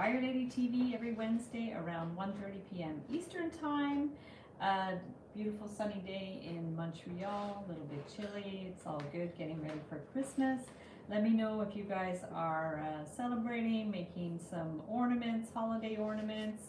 Wire Lady TV every Wednesday around 1:30 p.m. Eastern Time. Beautiful sunny day in Montreal, a little bit chilly. It's all good, getting ready for Christmas. Let me know if you guys are celebrating, making some ornaments, holiday ornaments.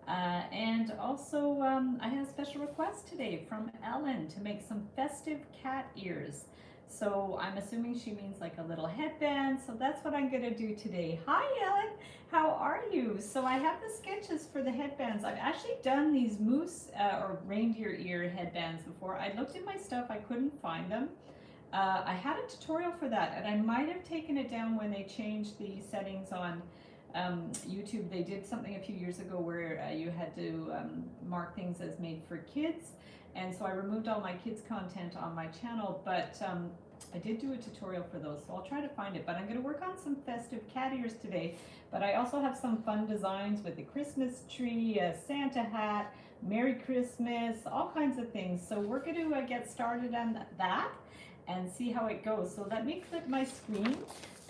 And also, I had a special request today from Ellen to make some festive cat ears. So I'm assuming she means like a little headband. So that's what I'm gonna do today. Hi Ellen, how are you? So I have the sketches for the headbands. I've actually done these moose or reindeer ear headbands before. I looked at my stuff, I couldn't find them. I had a tutorial for that, and I might have taken it down when they changed the settings on YouTube. They did something a few years ago where you had to mark things as made for kids, and so I removed all my kids content on my channel, but I did do a tutorial for those, so I'll try to find it. But I'm going to work on some festive cat ears today, but I also have some fun designs with the Christmas tree, a Santa hat, Merry Christmas, all kinds of things. So we're going to get started on that and see how it goes. So let me click my screen,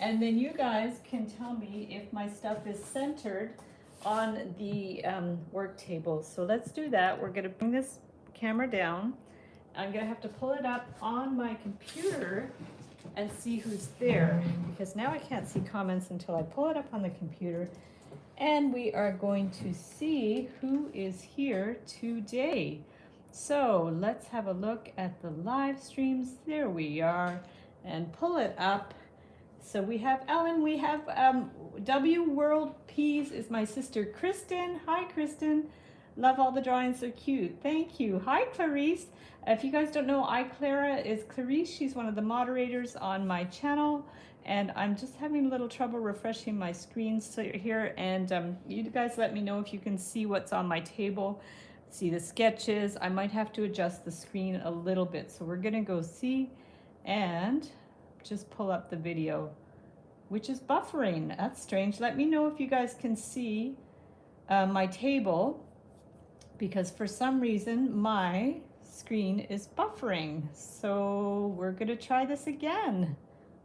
and then you guys can tell me if my stuff is centered on the work table. So let's do that. We're gonna bring this camera down. I'm gonna have to pull it up on my computer and see who's there, because now I can't see comments until I pull it up on the computer. And we are going to see who is here today. So let's have a look at the live streams. There we are, and pull it up. So we have Ellen, we have W World Peas is my sister Kristen. Hi Kristen, love all the drawings, they're cute. Thank you. Hi Clarice. If you guys don't know, Clara is Clarice. She's one of the moderators on my channel, and I'm just having a little trouble refreshing my screen here, and you guys let me know if you can see what's on my table. See the sketches. I might have to adjust the screen a little bit. So we're gonna go see and just pull up the video, which is buffering. That's strange. Let me know if you guys can see my table, because for some reason my screen is buffering. So we're gonna try this again.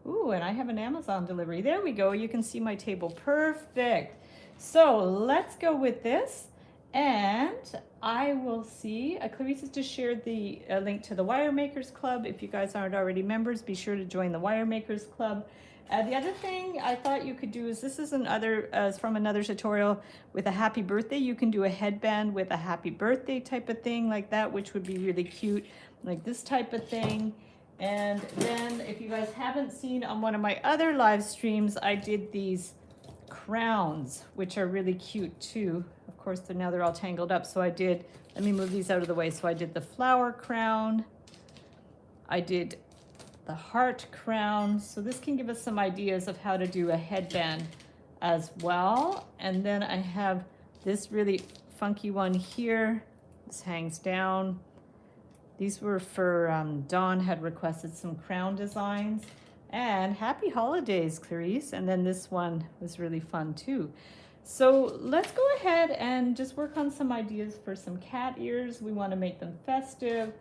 Ooh, and I have an Amazon delivery. There we go. You can see my table. Perfect. So let's go with this. And I will see, Clarice has just shared the link to the Wire Makers Club. If you guys aren't already members, be sure to join the Wire Makers Club. The other thing I thought you could do is, this is from another tutorial with a happy birthday. You can do a headband with a happy birthday type of thing like that, which would be really cute, like this type of thing. And then if you guys haven't seen on one of my other live streams, I did these crowns, which are really cute too. Of course, now they're all tangled up. So I did, let me move these out of the way. So I did the flower crown. I did the heart crown. So this can give us some ideas of how to do a headband as well. And then I have this really funky one here. This hangs down. These were for, Dawn had requested some crown designs. And happy holidays, Clarice. And then this one was really fun too. So let's go ahead and just work on some ideas for some cat ears. We want to make them festive.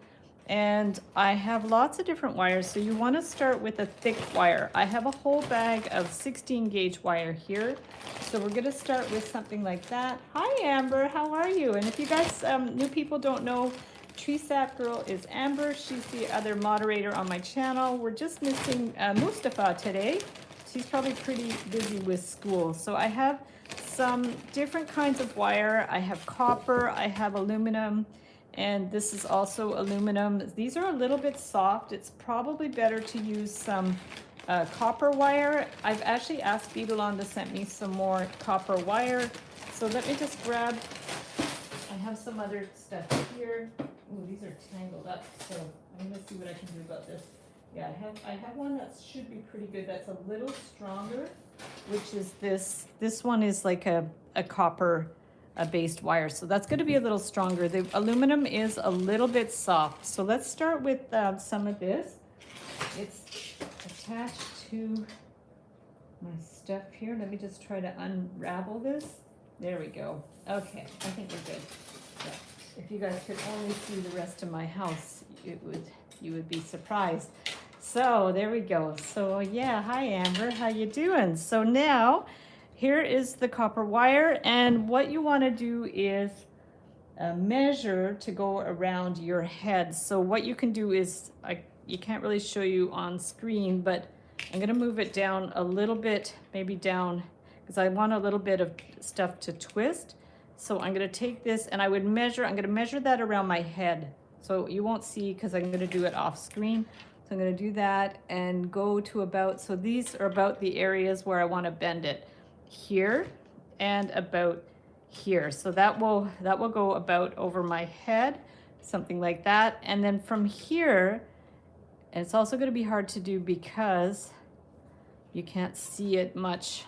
And I have lots of different wires. So you want to start with a thick wire. I have a whole bag of 16 gauge wire here. So we're going to start with something like that. Hi, Amber. How are you? And if you guys, new people don't know, Tree Sap Girl is Amber. She's the other moderator on my channel. We're just missing Mustafa today. She's probably pretty busy with school. So I have some different kinds of wire. I have copper, I have aluminum, and this is also aluminum. These are a little bit soft. It's probably better to use some copper wire. I've actually asked Beaded to send me some more copper wire. So let me just grab, I have some other stuff here. Ooh, these are tangled up, so I'm gonna see what I can do about this. Yeah, I have one that should be pretty good. That's a little stronger, which is this. This one is like a copper based wire, so that's going to be a little stronger. The aluminum is a little bit soft. So let's start with some of this. It's attached to my stuff here. Let me just try to unravel this. There we go. Okay, I think we're good. Yeah. If you guys could only see the rest of my house, you would be surprised. So there we go. So yeah, hi Amber, how you doing? So now here is the copper wire, and what you want to do is measure to go around your head. So what you can do is, you can't really show you on screen, but I'm going to move it down a little bit, maybe down, because I want a little bit of stuff to twist. So I'm going to take this and I'm going to measure that around my head. So you won't see because I'm going to do it off screen. So I'm going to do that and go to about, so these are about the areas where I want to bend it, here and about here. So that will go about over my head, something like that. And then from here, and it's also going to be hard to do because you can't see it much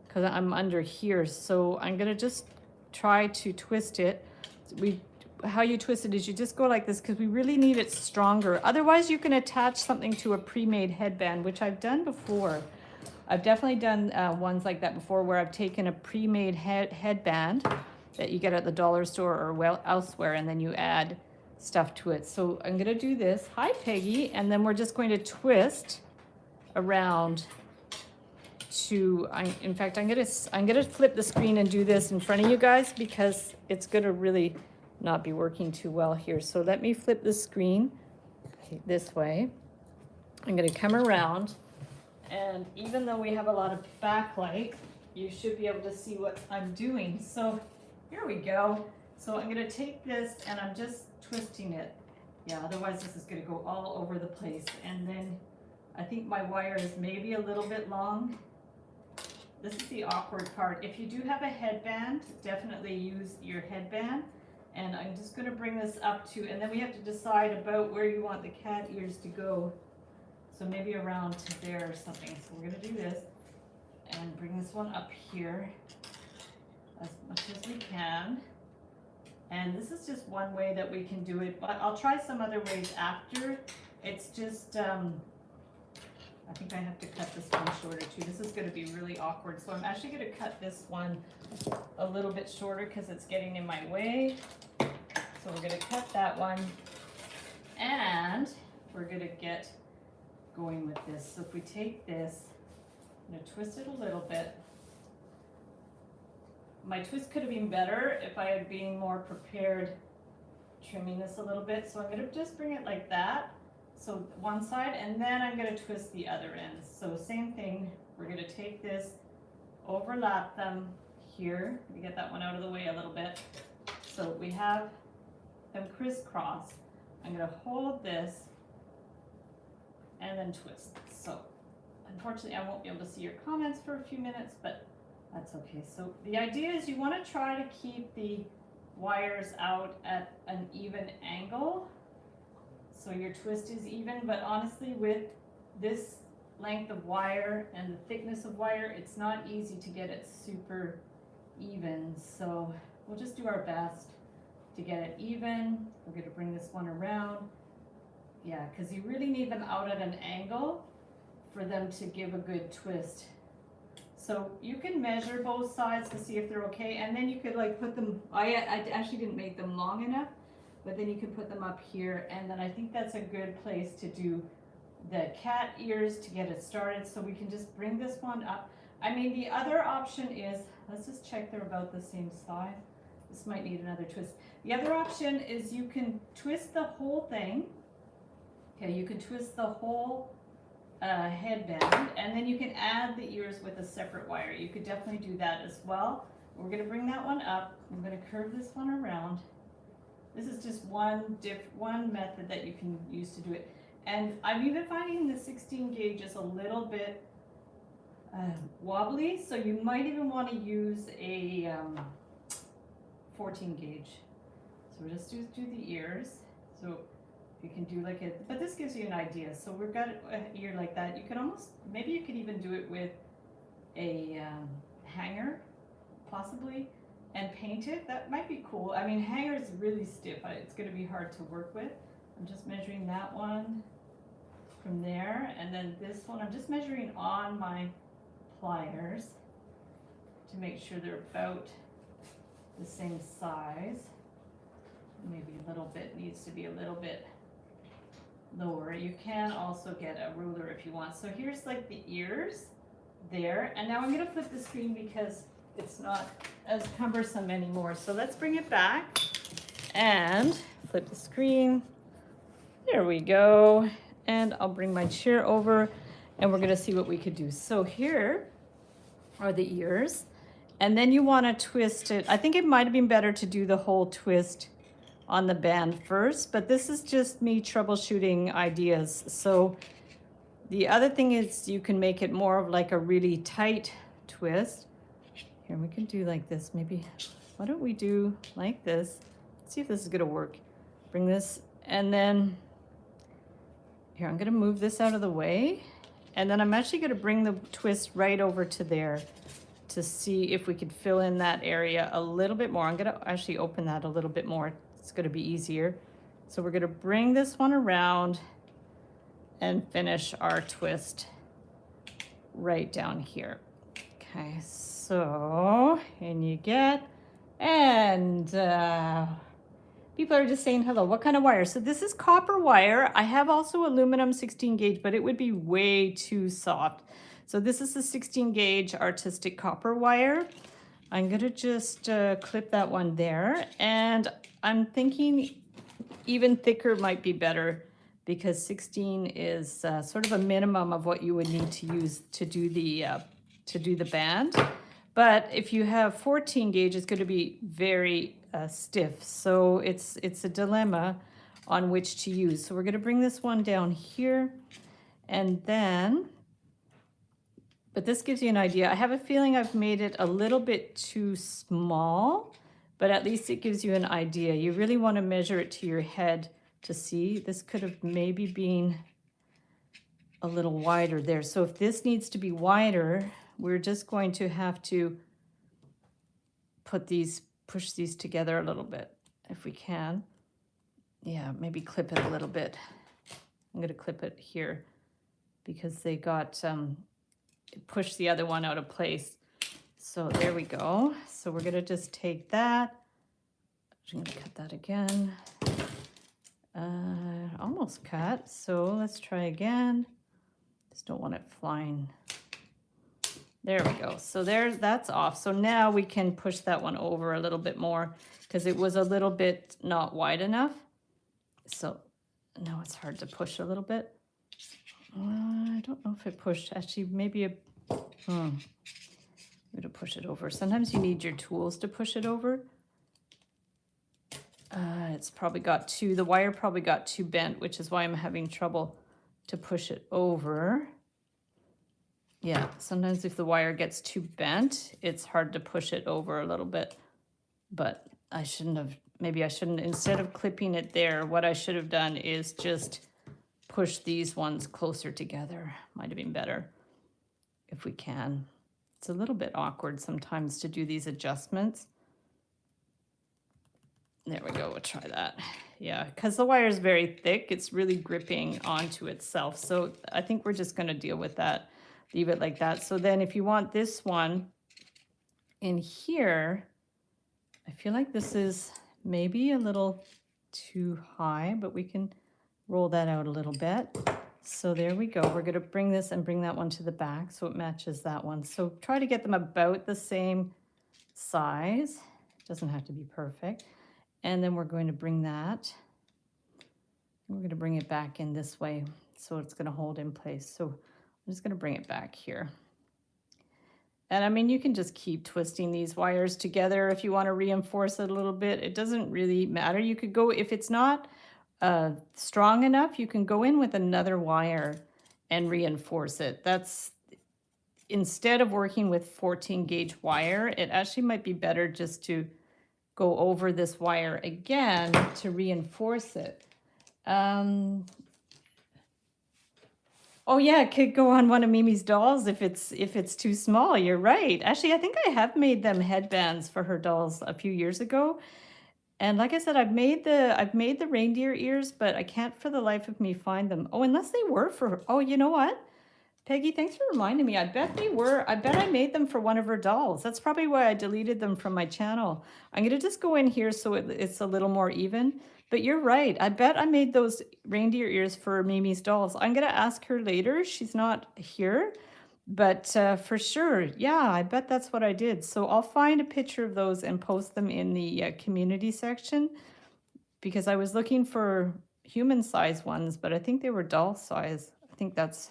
because I'm under here. So I'm going to just try to twist it. How you twist it is you just go like this because we really need it stronger. Otherwise, you can attach something to a pre-made headband, which I've done before. I've definitely done ones like that before, where I've taken a pre-made headband that you get at the dollar store or elsewhere, and then you add stuff to it. So I'm going to do this. Hi, Peggy. And then we're just going to twist around to, in fact, I'm going to flip the screen and do this in front of you guys because it's going to really not be working too well here. So let me flip the screen this way. I'm going to come around, and even though we have a lot of backlight, you should be able to see what I'm doing. So here we go. So I'm going to take this and I'm just twisting it. Yeah, otherwise this is going to go all over the place. And then I think my wire is maybe a little bit long. This is the awkward part. If you do have a headband, definitely use your headband. And I'm just going to bring this up to, and then we have to decide about where you want the cat ears to go. So maybe around to there or something. So we're going to do this and bring this one up here as much as we can. And this is just one way that we can do it, but I'll try some other ways after. It's just, I think I have to cut this one shorter too. This is going to be really awkward. So I'm actually going to cut this one a little bit shorter because it's getting in my way. So we're going to cut that one, and we're going to get going with this. So if we take this, I'm going to twist it a little bit. My twist could have been better if I had been more prepared trimming this a little bit. So I'm going to just bring it like that. So one side, and then I'm going to twist the other end. So same thing, we're going to take this, overlap them here. Let me get that one out of the way a little bit. So we have them crisscross. I'm going to hold this and then twist. So unfortunately I won't be able to see your comments for a few minutes, but that's okay. So the idea is you want to try to keep the wires out at an even angle, so your twist is even. But honestly, with this length of wire and the thickness of wire, it's not easy to get it super even. So we'll just do our best to get it even. We're going to bring this one around. Yeah, because you really need them out at an angle for them to give a good twist. So you can measure both sides to see if they're okay, and then you could like put them, I actually didn't make them long enough, but then you can put them up here, and then I think that's a good place to do the cat ears to get it started. So we can just bring this one up. I mean, the other option is, let's just check they're about the same size. This might need another twist. The other option is you can twist the whole thing. Okay, you can twist the whole headband, and then you can add the ears with a separate wire. You could definitely do that as well. We're going to bring that one up. I'm going to curve this one around. This is just one method that you can use to do it. And I'm even finding the 16 gauge is a little bit wobbly, so you might even want to use a 14 gauge. So we'll just do the ears. So you can do like it, but this gives you an idea. So we've got an ear like that. You can almost, maybe you could even do it with a hanger, possibly, and paint it. That might be cool. I mean, hanger is really stiff. It's going to be hard to work with. I'm just measuring that one from there, and then this one, I'm just measuring on my pliers to make sure they're about the same size. Maybe a little bit needs to be a little bit lower. You can also get a ruler if you want. So here's like the ears. there. And now I'm gonna flip the screen because it's not as cumbersome anymore. So let's bring it back and flip the screen. There we go. And I'll bring my chair over and we're gonna see what we could do. So here are the ears. And then you wanna twist it. I think it might've been better to do the whole twist on the band first, but this is just me troubleshooting ideas. So the other thing is you can make it more of like a really tight twist. Here, we can do like this. Maybe, why don't we do like this? Let's see if this is gonna work. Bring this, and then, here, I'm gonna move this out of the way. And then I'm actually gonna bring the twist right over to there to see if we could fill in that area a little bit more. I'm gonna actually open that a little bit more. It's gonna be easier. So we're gonna bring this one around and finish our twist right down here. Okay, so, and you get, and people are just saying hello. What kind of wire? So this is copper wire. I have also aluminum 16 gauge, but it would be way too soft. So this is the 16 gauge artistic copper wire. I'm gonna just clip that one there. And I'm thinking even thicker might be better because 16 is sort of a minimum of what you would need to use to do the band. But if you have 14 gauge, it's gonna be very stiff. So it's a dilemma on which to use. So we're gonna bring this one down here and then, but this gives you an idea. I have a feeling I've made it a little bit too small, but at least it gives you an idea. You really want to measure it to your head to see. This could have maybe been a little wider there. So if this needs to be wider, we're just going to have to push these together a little bit if we can. Yeah, maybe clip it a little bit. I'm going to clip it here because they got push the other one out of place. So there we go. So we're gonna just take that. I'm gonna cut that again. Almost cut. So let's try again. Just don't want it flying. There we go. So that's off. So now we can push that one over a little bit more because it was a little bit not wide enough. So now it's hard to push a little bit. I don't know if it pushed. Actually, maybe I'm gonna push it over. Sometimes you need your tools to push it over. It's probably got the wire probably got too bent, which is why I'm having trouble to push it over. Yeah, sometimes if the wire gets too bent, it's hard to push it over a little bit. But maybe I shouldn't, instead of clipping it there, what I should have done is just push these ones closer together. Might have been better if we can. It's a little bit awkward sometimes to do these adjustments. There we go, we'll try that. Yeah, because the wire is very thick, it's really gripping onto itself. So I think we're just gonna deal with that, leave it like that. So then if you want this one in here, I feel like this is maybe a little too high, but we can roll that out a little bit. So there we go. We're going to bring this and bring that one to the back so it matches that one. So try to get them about the same size. It doesn't have to be perfect. And then we're going to bring that. We're going to bring it back in this way so it's going to hold in place. So I'm just going to bring it back here. And I mean, you can just keep twisting these wires together if you want to reinforce it a little bit. It doesn't really matter. You could go, if it's not strong enough, you can go in with another wire and reinforce it. That's, instead of working with 14 gauge wire, it actually might be better just to go over this wire again to reinforce it. Oh yeah, it could go on one of Mimi's dolls if it's too small. You're right. Actually, I think I have made them headbands for her dolls a few years ago. And like I said, I've made the reindeer ears, but I can't for the life of me find them. Oh, unless they were for her. Oh, you know what? Peggy, thanks for reminding me. I bet they were. I bet I made them for one of her dolls. That's probably why I deleted them from my channel. I'm going to just go in here so it's a little more even. But you're right. I bet I made those reindeer ears for Mimi's dolls. I'm going to ask her later. She's not here. But for sure, yeah, I bet that's what I did. So I'll find a picture of those and post them in the community section because I was looking for human size ones, but I think they were doll size. I think that's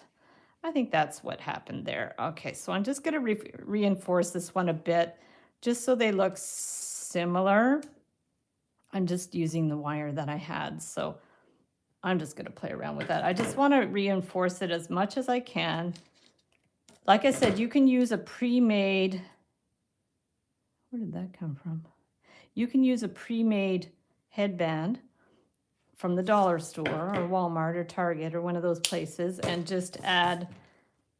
what happened there. Okay, so I'm just gonna reinforce this one a bit just so they look similar. I'm just using the wire that I had, so I'm just gonna play around with that. I just wanna reinforce it as much as I can. Like I said, you can use a pre-made, where did that come from? You can use a pre-made headband from the dollar store or Walmart or Target or one of those places and just add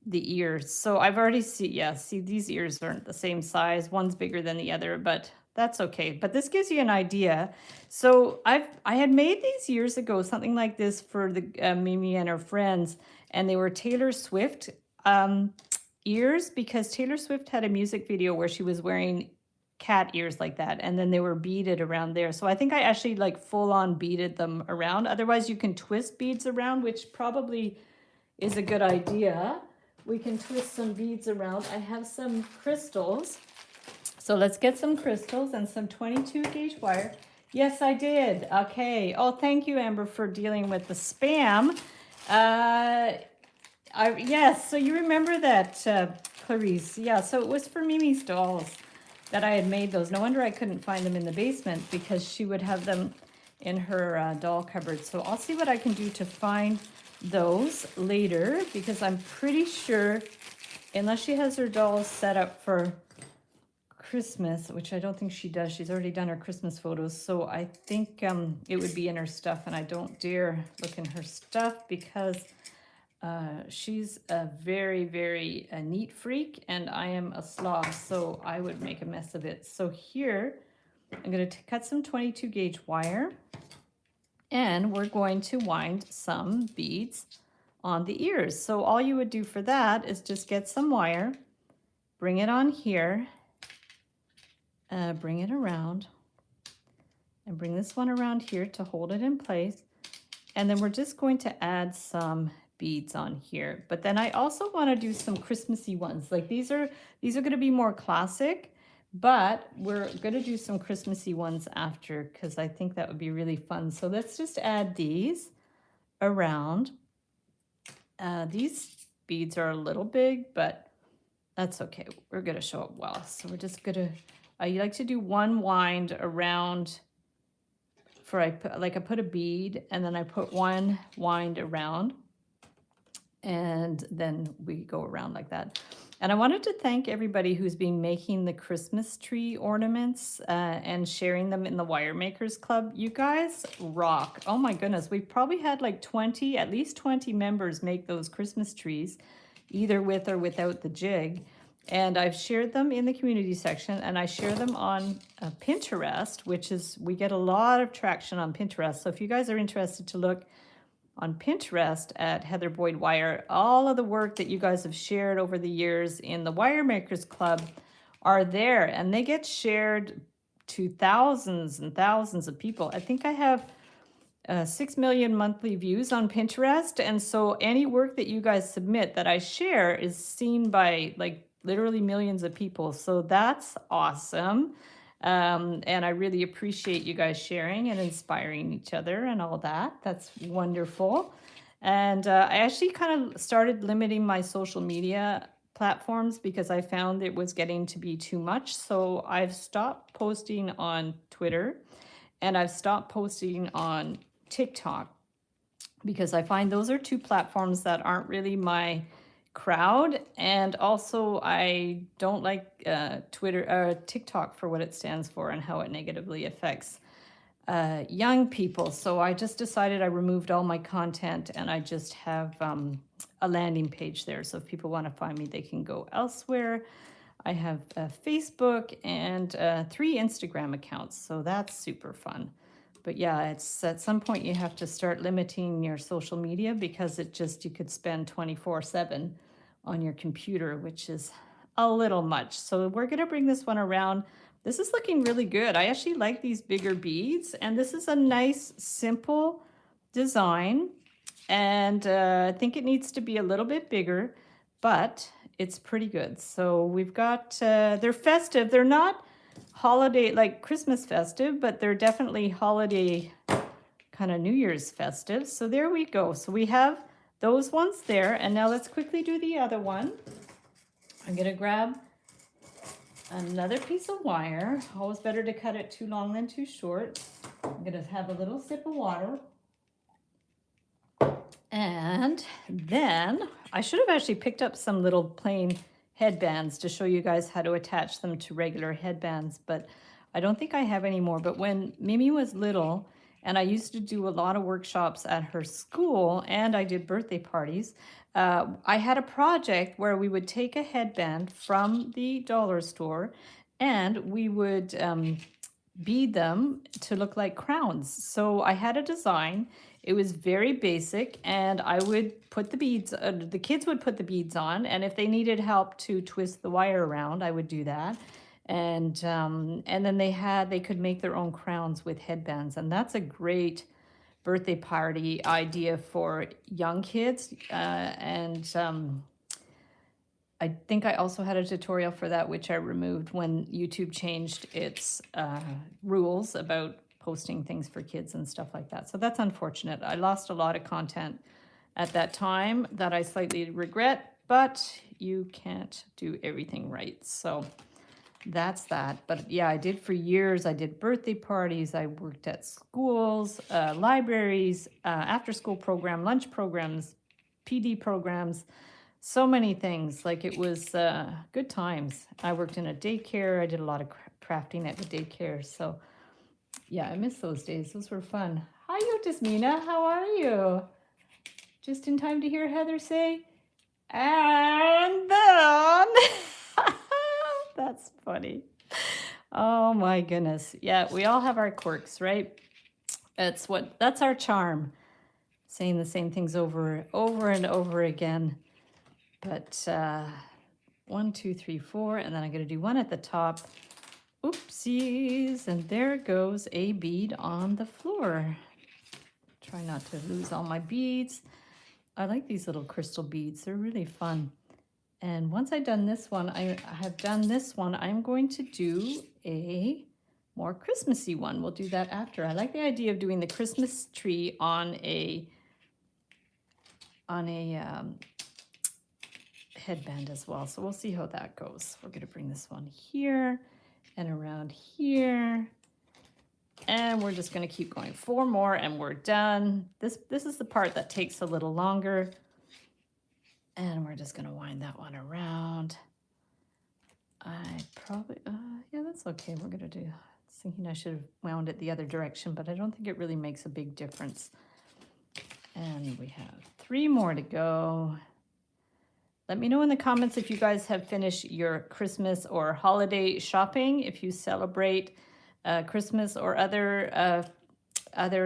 the ears. So I've already see these ears aren't the same size. One's bigger than the other, but that's okay. But this gives you an idea. So I had made these years ago, something like this for the Mimi and her friends, and they were Taylor Swift ears because Taylor Swift had a music video where she was wearing cat ears like that, and then they were beaded around there. So I think I actually like full on beaded them around. Otherwise you can twist beads around, which probably is a good idea. We can twist some beads around. I have some crystals. So let's get some crystals and some 22 gauge wire. Yes, I did. Okay. Oh, thank you, Amber, for dealing with the spam. Yes, so you remember that, Clarice. Yeah, so it was for Mimi's dolls that I had made those. No wonder I couldn't find them in the basement because she would have them in her doll cupboard. So I'll see what I can do to find those later because I'm pretty sure, unless she has her dolls set up for Christmas, which I don't think she does. She's already done her Christmas photos. So I think it would be in her stuff, and I don't dare look in her stuff because she's a very, very neat freak, and I am a slob, so I would make a mess of it. So here, I'm going to cut some 22 gauge wire, and we're going to wind some beads on the ears. So all you would do for that is just get some wire, bring it on here, bring it around, and bring this one around here to hold it in place. And then we're just going to add some beads on here. But then I also want to do some Christmassy ones. Like these are going to be more classic, but we're going to do some Christmassy ones after because I think that would be really fun. So let's just add these around. These beads are a little big, but that's okay. We're going to show it well. So we're just going to, I like to do one wind around for I put a bead and then I put one wind around and then we go around like that. And I wanted to thank everybody who's been making the Christmas tree ornaments and sharing them in the Wire Makers Club. You guys rock. Oh my goodness. We've probably had like at least 20 members make those Christmas trees, either with or without the jig. And I've shared them in the community section, and I share them on Pinterest, which is, we get a lot of traction on Pinterest. So if you guys are interested to look on Pinterest at Heather Boyd Wire, all of the work that you guys have shared over the years in the Wire Makers Club are there, and they get shared to thousands and thousands of people. I think I have 6 million monthly views on Pinterest, and so any work that you guys submit that I share is seen by like literally millions of people. So that's awesome. And I really appreciate you guys sharing and inspiring each other and all that. That's wonderful. And I actually kind of started limiting my social media platforms because I found it was getting to be too much. So I've stopped posting on Twitter and I've stopped posting on TikTok because I find those are two platforms that aren't really my crowd, and also I don't like TikTok for what it stands for and how it negatively affects young people. So I just decided I removed all my content and I just have a landing page there. So if people want to find me, they can go elsewhere. I have Facebook and 3 Instagram accounts, so that's super fun. But yeah, it's at some point you have to start limiting your social media because you could spend 24/7 on your computer, which is a little much. So we're going to bring this one around. This is looking really good. I actually like these bigger beads, and this is a nice, simple design. And I think it needs to be a little bit bigger, but it's pretty good. So we've got, they're festive. They're not holiday, like Christmas festive, but they're definitely holiday kind of New Year's festive. So there we go. So we have those ones there. And now let's quickly do the other one. I'm going to grab another piece of wire. Always better to cut it too long than too short. I'm going to have a little sip of water. And then I should have actually picked up some little plain headbands to show you guys how to attach them to regular headbands, but I don't think I have any more. But when Mimi was little, and I used to do a lot of workshops at her school, and I did birthday parties, I had a project where we would take a headband from the dollar store and we would bead them to look like crowns. So I had a design. It was very basic, and I would put the beads, the kids would put the beads on, and if they needed help to twist the wire around, I would do that. And then they could make their own crowns with headbands, and that's a great birthday party idea for young kids. I think I also had a tutorial for that, which I removed when YouTube changed its rules about posting things for kids and stuff like that. So that's unfortunate. I lost a lot of content at that time that I slightly regret, but you can't do everything right. So that's that. But yeah, I did for years. I did birthday parties. I worked at schools, libraries, after school program, lunch programs, PD programs, so many things. Like, it was good times. I worked in a daycare. I did a lot of crafting at the daycare. So yeah, I miss those days. Those were fun. Hi, Yotismina. How are you? Just in time to hear Heather say, and then. That's funny. Oh my goodness. Yeah, we all have our quirks, right? That's our charm. Saying the same things over and over again. But 1, 2, 3, 4, and then I'm going to do one at the top. Oopsies, and there goes a bead on the floor. Try not to lose all my beads. I like these little crystal beads. They're really fun. And once I've done this one, I'm going to do a more Christmassy one. We'll do that after. I like the idea of doing the Christmas tree on a headband as well. So we'll see how that goes. We're going to bring this one here and around here. And we're just going to keep going. 4 more and we're done. This is the part that takes a little longer. And we're just going to wind that one around. Yeah, that's okay. We're going to do, I was thinking I should have wound it the other direction, but I don't think it really makes a big difference. And we have 3 more to go. Let me know in the comments if you guys have finished your Christmas or holiday shopping, if you celebrate Christmas or other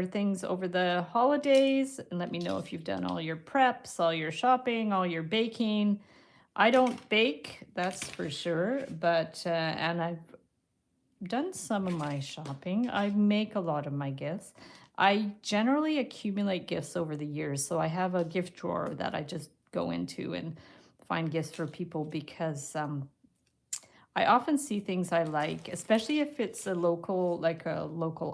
things over the holidays, and let me know if you've done all your preps, all your shopping, all your baking. I don't bake, that's for sure, but and I've done some of my shopping. I make a lot of my gifts. I generally accumulate gifts over the years, so I have a gift drawer that I just go into and find gifts for people, because I often see things I like, especially if it's a local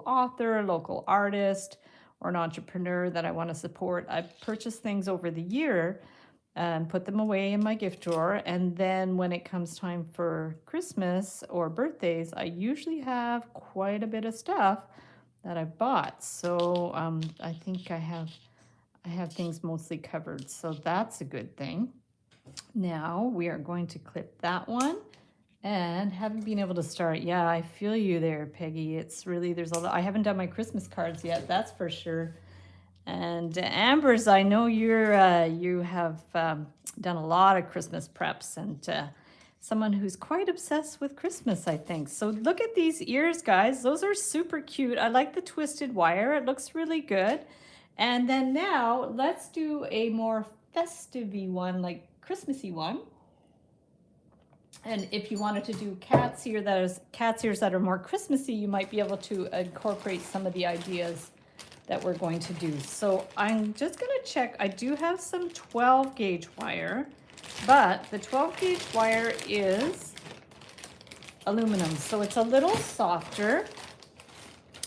author, local artist, or an entrepreneur that I want to support. I purchase things over the year and put them away in my gift drawer. And then when it comes time for Christmas or birthdays, I usually have quite a bit of stuff that I've bought. So I think I have things mostly covered. So that's a good thing. Now we are going to clip that one. And haven't been able to start. Yeah, I feel you there, Peggy. It's really, there's a lot. I haven't done my Christmas cards yet, that's for sure. And Amber's, I know you have done a lot of Christmas preps, and someone who's quite obsessed with Christmas, I think. So look at these ears, guys. Those are super cute. I like the twisted wire. It looks really good. And then now let's do a more festive-y one, like Christmassy one. And if you wanted to do cat's ears that are more Christmassy, you might be able to incorporate some of the ideas that we're going to do. So I'm just going to check. I do have some 12 gauge wire. But the 12 gauge wire is aluminum, so it's a little softer.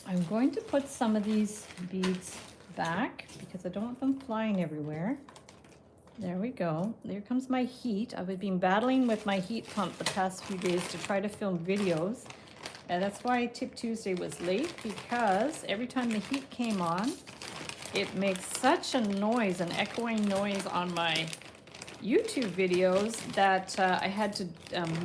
I'm going to put some of these beads back because I don't want them flying everywhere. There we go. There comes my heat. I've been battling with my heat pump the past few days to try to film videos. And that's why Tip Tuesday was late, because every time the heat came on, it makes such a noise, an echoing noise on my YouTube videos that I had to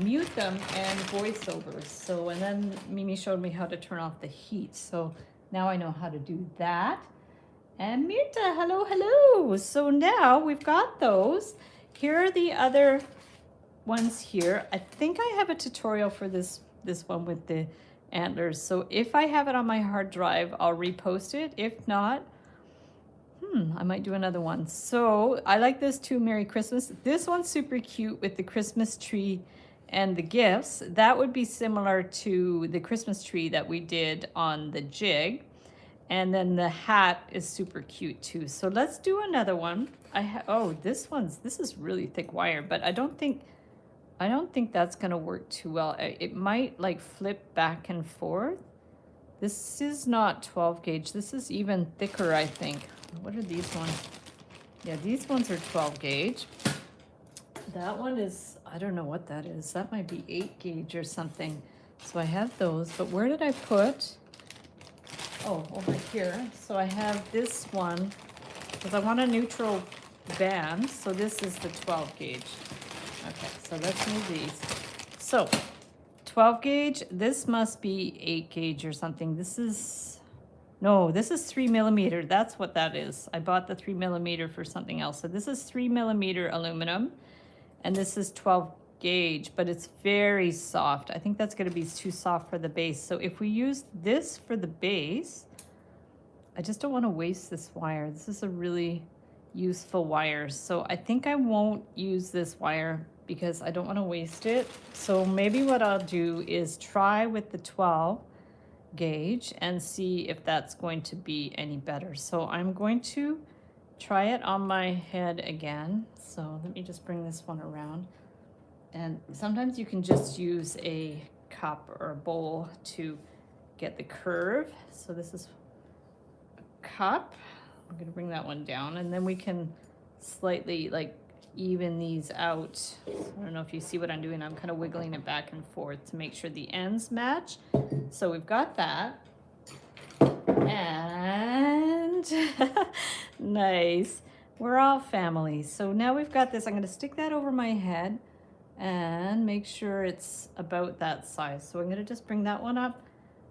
mute them and voiceovers. So, and then Mimi showed me how to turn off the heat. So now I know how to do that. And Mirta, hello, hello. So now we've got those. Here are the other ones here. I think I have a tutorial for this one with the antlers. So if I have it on my hard drive, I'll repost it. If not, I might do another one. So I like this too, Merry Christmas. This one's super cute with the Christmas tree and the gifts. That would be similar to the Christmas tree that we did on the jig. And then the hat is super cute too. So let's do another one. Oh, this is really thick wire, but I don't think that's gonna work too well. It might like flip back and forth. This is not 12 gauge. This is even thicker, I think. What are these ones? Yeah, these ones are 12 gauge. That one is, I don't know what that is. That might be 8 gauge or something. So I have those, but where did I put? Oh, over here. So I have this one because I want a neutral band. So this is the 12 gauge. Okay, so let's move these. So 12 gauge, this must be 8 gauge or something. This is 3 millimeter. That's what that is. I bought the 3 millimeter for something else. So this is 3 millimeter aluminum and this is 12 gauge, but it's very soft. I think that's going to be too soft for the base. So if we use this for the base, I just don't want to waste this wire. This is a really useful wire. So I think I won't use this wire because I don't want to waste it. So maybe what I'll do is try with the 12 gauge and see if that's going to be any better. So I'm going to try it on my head again. So let me just bring this one around. And sometimes you can just use a cup or a bowl to get the curve. So this is a cup. I'm going to bring that one down and then we can slightly like even these out. I don't know if you see what I'm doing. I'm kind of wiggling it back and forth to make sure the ends match. So we've got that. And nice. We're all family. So now we've got this. I'm going to stick that over my head and make sure it's about that size. So I'm going to just bring that one up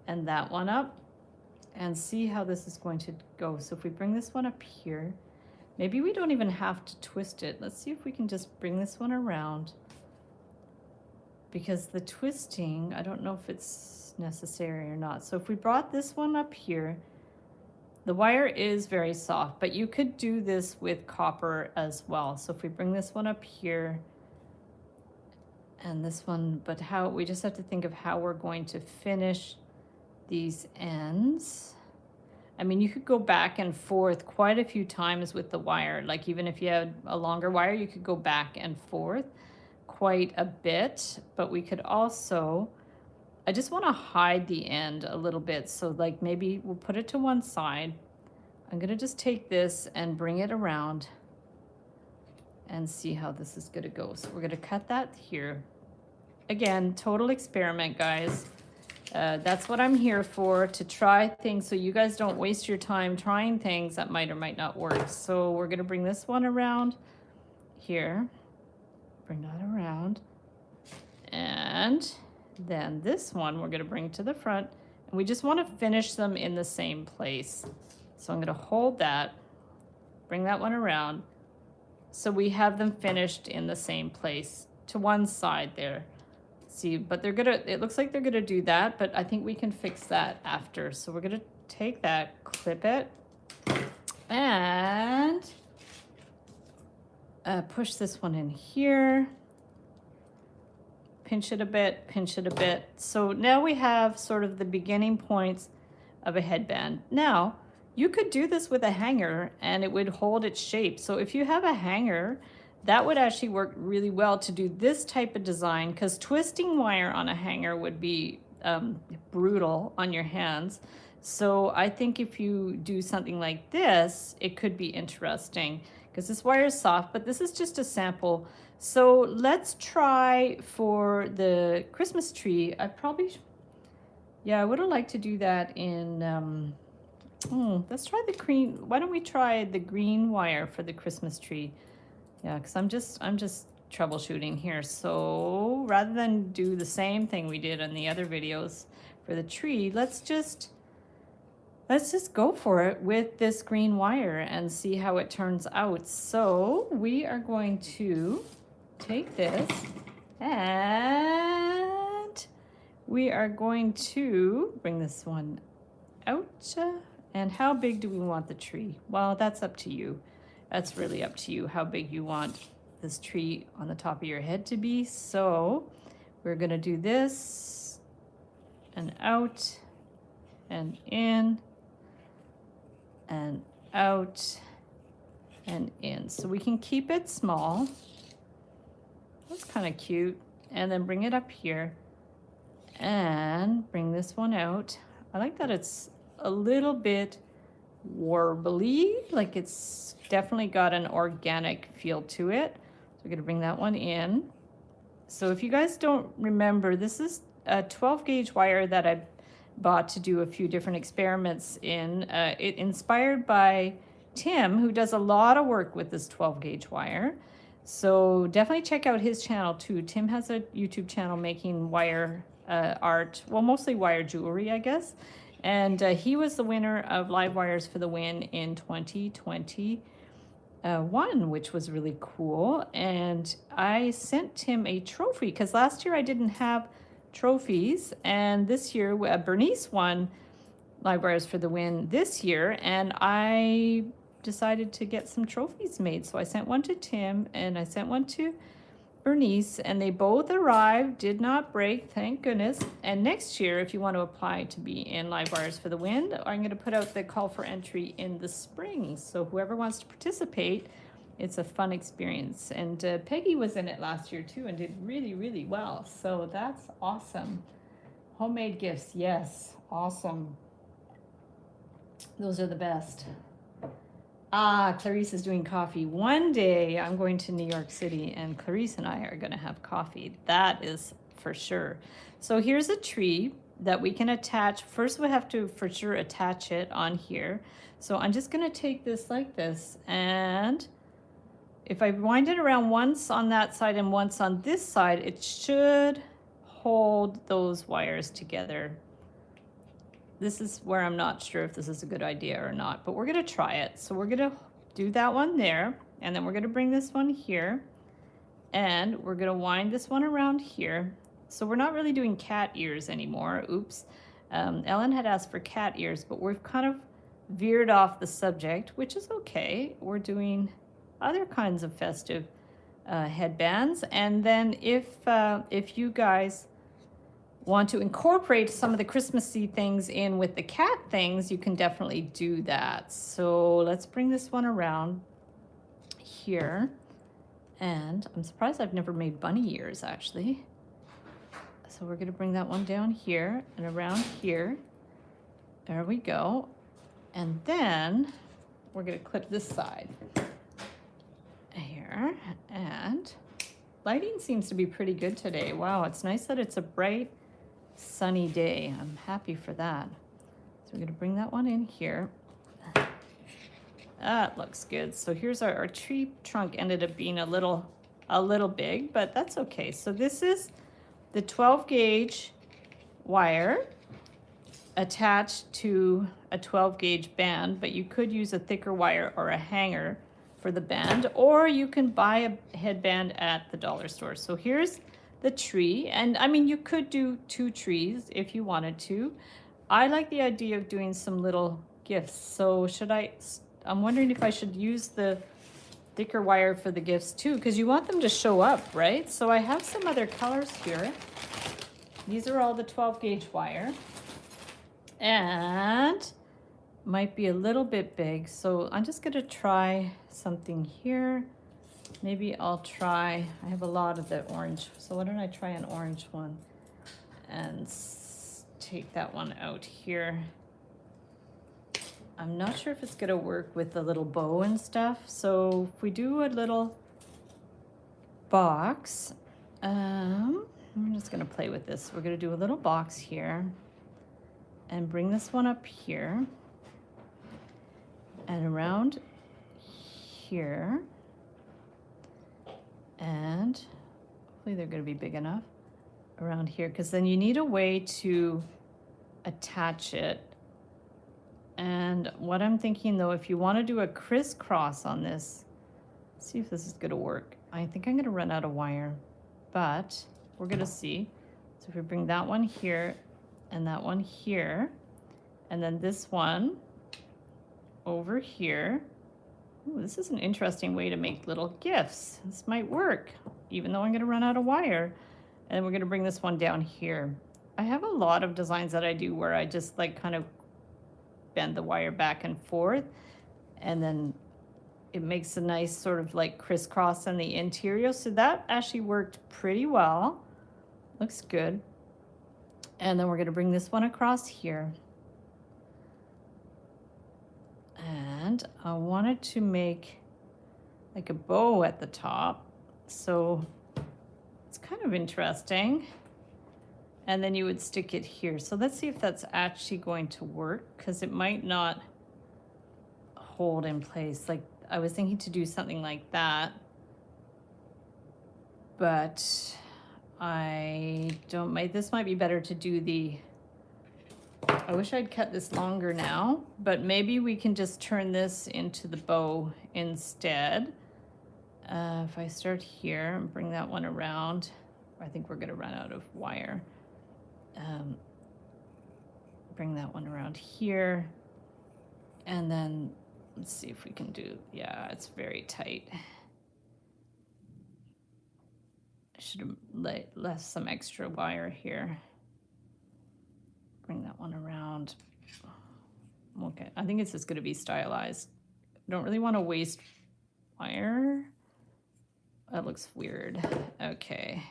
and that one up and see how this is going to go. So if we bring this one up here, maybe we don't even have to twist it. Let's see if we can just bring this one around, because the twisting, I don't know if it's necessary or not. So if we brought this one up here, the wire is very soft, but you could do this with copper as well. So if we bring this one up here, and this one, but how, we just have to think of how we're going to finish these ends. I mean, you could go back and forth quite a few times with the wire. Like even if you had a longer wire, you could go back and forth quite a bit, but we could also, I just want to hide the end a little bit. So like maybe we'll put it to one side. I'm going to just take this and bring it around and see how this is going to go. So we're going to cut that here. Again, total experiment, guys. That's what I'm here for, to try things so you guys don't waste your time trying things that might or might not work. So we're going to bring this one around here. Bring that around. And then this one we're going to bring to the front. And we just want to finish them in the same place. So I'm going to hold that, bring that one around. So we have them finished in the same place to one side there. See, but they're gonna, it looks like they're gonna do that, but I think we can fix that after. So we're gonna take that, clip it, and push this one in here. Pinch it a bit, pinch it a bit. So now we have sort of the beginning points of a headband. Now, you could do this with a hanger and it would hold its shape. So if you have a hanger that would actually work really well to do this type of design, because twisting wire on a hanger would be brutal on your hands. So I think if you do something like this, it could be interesting, because this wire is soft, but this is just a sample. So let's try for the Christmas tree. Yeah, I would have liked to do that in, let's try the green. Why don't we try the green wire for the Christmas tree? Yeah, because I'm just troubleshooting here. So rather than do the same thing we did in the other videos for the tree, let's just go for it with this green wire and see how it turns out. So we are going to take this and we are going to bring this one out. And how big do we want the tree? Well, that's up to you. That's really up to you how big you want this tree on the top of your head to be. So we're gonna do this and out and in and out and in. So we can keep it small. That's kind of cute. And then bring it up here and bring this one out. I like that it's a little bit warbly, like it's definitely got an organic feel to it. So we're gonna bring that one in. So if you guys don't remember, this is a 12 gauge wire that I bought to do a few different experiments in. It inspired by Tim, who does a lot of work with this 12 gauge wire. So definitely check out his channel too. Tim has a YouTube channel making wire art, well, mostly wire jewelry, I guess. And he was the winner of Live Wires for the Win in 2021, which was really cool. And I sent him a trophy because last year I didn't have trophies. And this year, Bernice won Live Wires for the Win this year. And I decided to get some trophies made. So I sent one to Tim and I sent one to Bernice, and they both arrived, did not break, thank goodness. And next year, if you want to apply to be in Live Wires for the Win, I'm going to put out the call for entry in the spring. So whoever wants to participate, it's a fun experience. And Peggy was in it last year too and did really, really well. So that's awesome. Homemade gifts, yes, awesome. Those are the best. Clarice is doing coffee. One day I'm going to New York City and Clarice and I are going to have coffee. That is for sure. So here's a tree that we can attach. First we have to for sure attach it on here. So I'm just going to take this like this, and if I wind it around once on that side and once on this side, it should hold those wires together. This is where I'm not sure if this is a good idea or not, but we're going to try it. So we're going to do that one there, and then we're going to bring this one here, and we're going to wind this one around here. So we're not really doing cat ears anymore. Oops. Ellen had asked for cat ears, but we've kind of veered off the subject, which is okay. We're doing other kinds of festive headbands. And then if you guys want to incorporate some of the Christmassy things in with the cat things, you can definitely do that. So let's bring this one around here. And I'm surprised I've never made bunny ears actually. So we're gonna bring that one down here and around here. There we go. And then we're gonna clip this side here. And lighting seems to be pretty good today. Wow, it's nice that it's a bright, sunny day. I'm happy for that. So we're going to bring that one in here. That looks good. So here's our tree trunk. Ended up being a little big, but that's okay. So this is the 12 gauge wire attached to a 12 gauge band, but you could use a thicker wire or a hanger for the band, or you can buy a headband at the dollar store. So here's the tree, and I mean you could do 2 trees if you wanted to. I like the idea of doing some little gifts. So I'm wondering if I should use the thicker wire for the gifts too, because you want them to show up, right? So I have some other colors here. These are all the 12 gauge wire, and might be a little bit big. So I'm just gonna try something here. Maybe I'll try, I have a lot of the orange, so why don't I try an orange one and take that one out here. I'm not sure if it's gonna work with the little bow and stuff, so if we do a little box, I'm just gonna play with this. We're gonna do a little box here and bring this one up here and around here, and hopefully they're gonna be big enough around here, because then you need a way to attach it. And what I'm thinking though, if you want to do a crisscross on this, see if this is gonna work. I think I'm gonna run out of wire, but we're gonna see. So if we bring that one here and that one here, and then this one over here. Ooh, this is an interesting way to make little gifts. This might work, even though I'm gonna run out of wire. And we're gonna bring this one down here. I have a lot of designs that I do where I just like kind of bend the wire back and forth, and then it makes a nice sort of like crisscross on the interior. So that actually worked pretty well. Looks good. And then we're gonna bring this one across here. And I wanted to make like a bow at the top. So it's kind of interesting. And then you would stick it here. So let's see if that's actually going to work, because it might not hold in place. Like I was thinking to do something like that, but I don't, this might be better to do the, I wish I'd cut this longer now, but maybe we can just turn this into the bow instead. If I start here and bring that one around, I think we're gonna run out of wire. Bring that one around here, and then let's see if we can do, yeah, it's very tight. I should have left some extra wire here. Bring that one around. Okay, I think it's just going to be stylized. I don't really want to waste wire. That looks weird. Okay.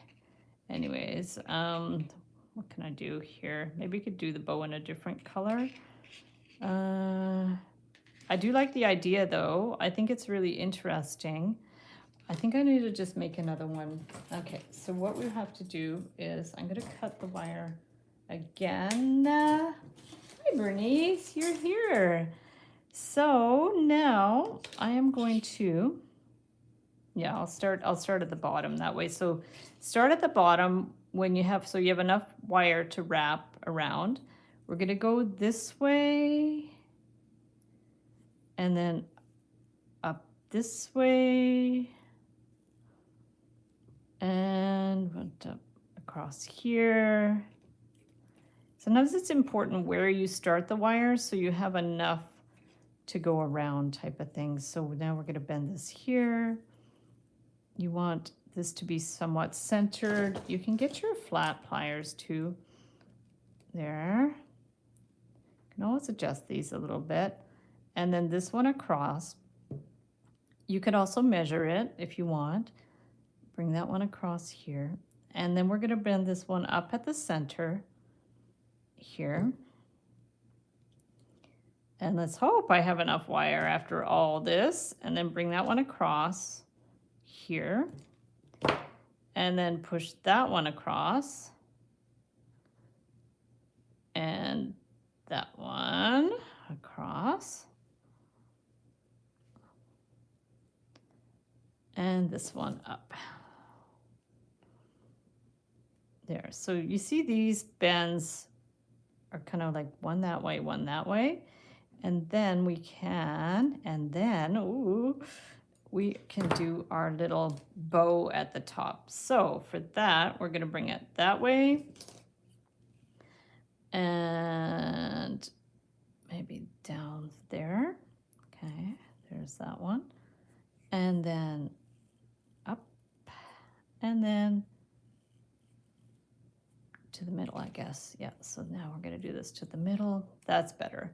Anyways, what can I do here? Maybe we could do the bow in a different color. I do like the idea though. I think it's really interesting. I think I need to just make another one. Okay, so what we have to do is I'm going to cut the wire again. Hi Bernice, you're here. So now I am going to, yeah, I'll start at the bottom that way. So start at the bottom when you have, so you have enough wire to wrap around. We're going to go this way and then up this way and went up across here. Sometimes it's important where you start the wire so you have enough to go around type of thing. So now we're going to bend this here. You want this to be somewhat centered. You can get your flat pliers too. There. You can always adjust these a little bit. And then this one across. You could also measure it if you want. Bring that one across here. And then we're going to bend this one up at the center here. And let's hope I have enough wire after all this. And then bring that one across here. And then push that one across. And that one across. And this one up. There. So you see these bends are kind of like one that way, one that way. And then we can, ooh, we can do our little bow at the top. So for that, we're going to bring it that way. And maybe down there. Okay, there's that one. And then up. And then to the middle, I guess. Yeah, so now we're going to do this to the middle. That's better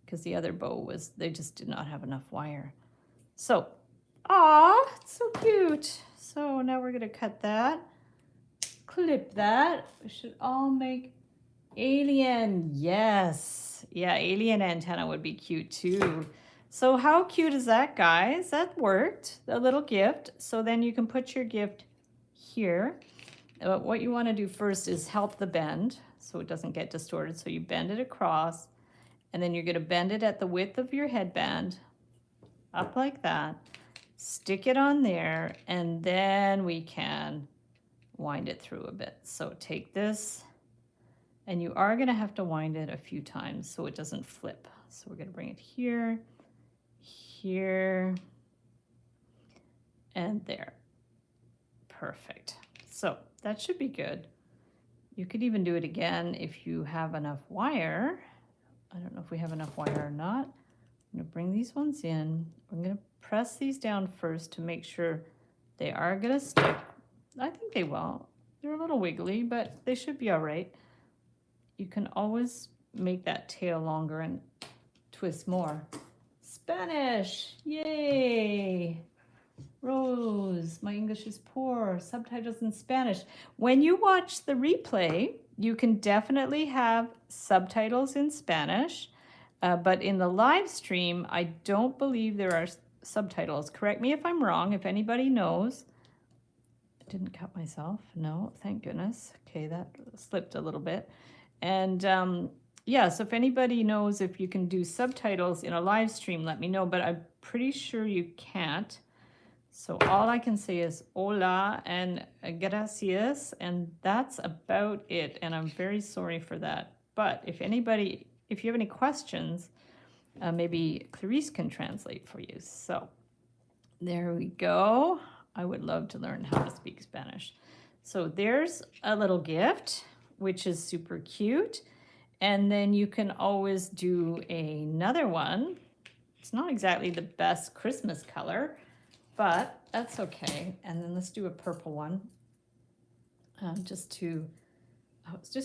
because the other bow was, they just did not have enough wire. So Aw, it's so cute. So now we're gonna cut that, clip that. We should all make alien. Yes. Yeah, alien antenna would be cute too. So how cute is that, guys? That worked, a little gift. So then you can put your gift here. What you want to do first is help the bend so it doesn't get distorted. So you bend it across, and then you're going to bend it at the width of your headband, up like that. Stick it on there, and then we can wind it through a bit. So take this, and you are going to have to wind it a few times so it doesn't flip. So we're going to bring it here, here, and there. Perfect. So that should be good. You could even do it again if you have enough wire. I don't know if we have enough wire or not. I'm going to bring these ones in. I'm going to press these down first to make sure they are going to stick. I think they will. They're a little wiggly, but they should be all right. You can always make that tail longer and twist more. Spanish! Yay! Rose, my English is poor. Subtitles in Spanish. When you watch the replay, you can definitely have subtitles in Spanish, but in the live stream, I don't believe there are subtitles. Correct me if I'm wrong, if anybody knows. I didn't cut myself. No, thank goodness. Okay, that slipped a little bit. And yeah, so if anybody knows if you can do subtitles in a live stream, let me know, but I'm pretty sure you can't. So all I can say is hola and gracias, and that's about it. And I'm very sorry for that. But if you have any questions, maybe Clarice can translate for you. So there we go. I would love to learn how to speak Spanish. So there's a little gift, which is super cute. And then you can always do another one. It's not exactly the best Christmas color, but that's okay. And then let's do a purple one. Just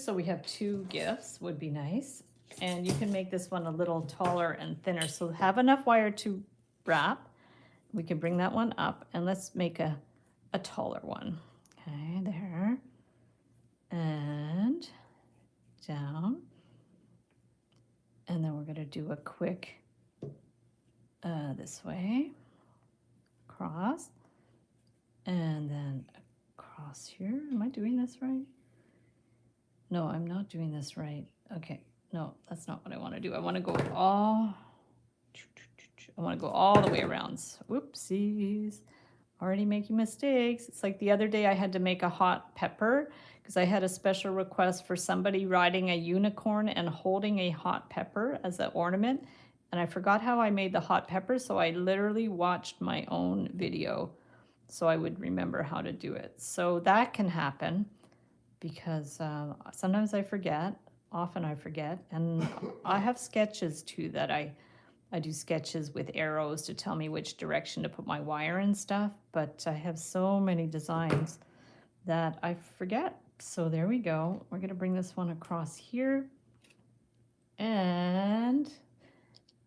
so we have two gifts would be nice. And you can make this one a little taller and thinner. So have enough wire to wrap. We can bring that one up, and let's make a taller one. Okay, there. And down. And then we're going to do a quick this way. Across, and then across here. Am I doing this right? No, I'm not doing this right. Okay, no, that's not what I want to do. I want to go all the way around. Whoopsies, already making mistakes. It's like the other day I had to make a hot pepper because I had a special request for somebody riding a unicorn and holding a hot pepper as an ornament. And I forgot how I made the hot pepper, so I literally watched my own video so I would remember how to do it. So that can happen because sometimes I forget, often I forget. And I have sketches too that I do sketches with arrows to tell me which direction to put my wire and stuff, but I have so many designs that I forget. So there we go. We're gonna bring this one across here.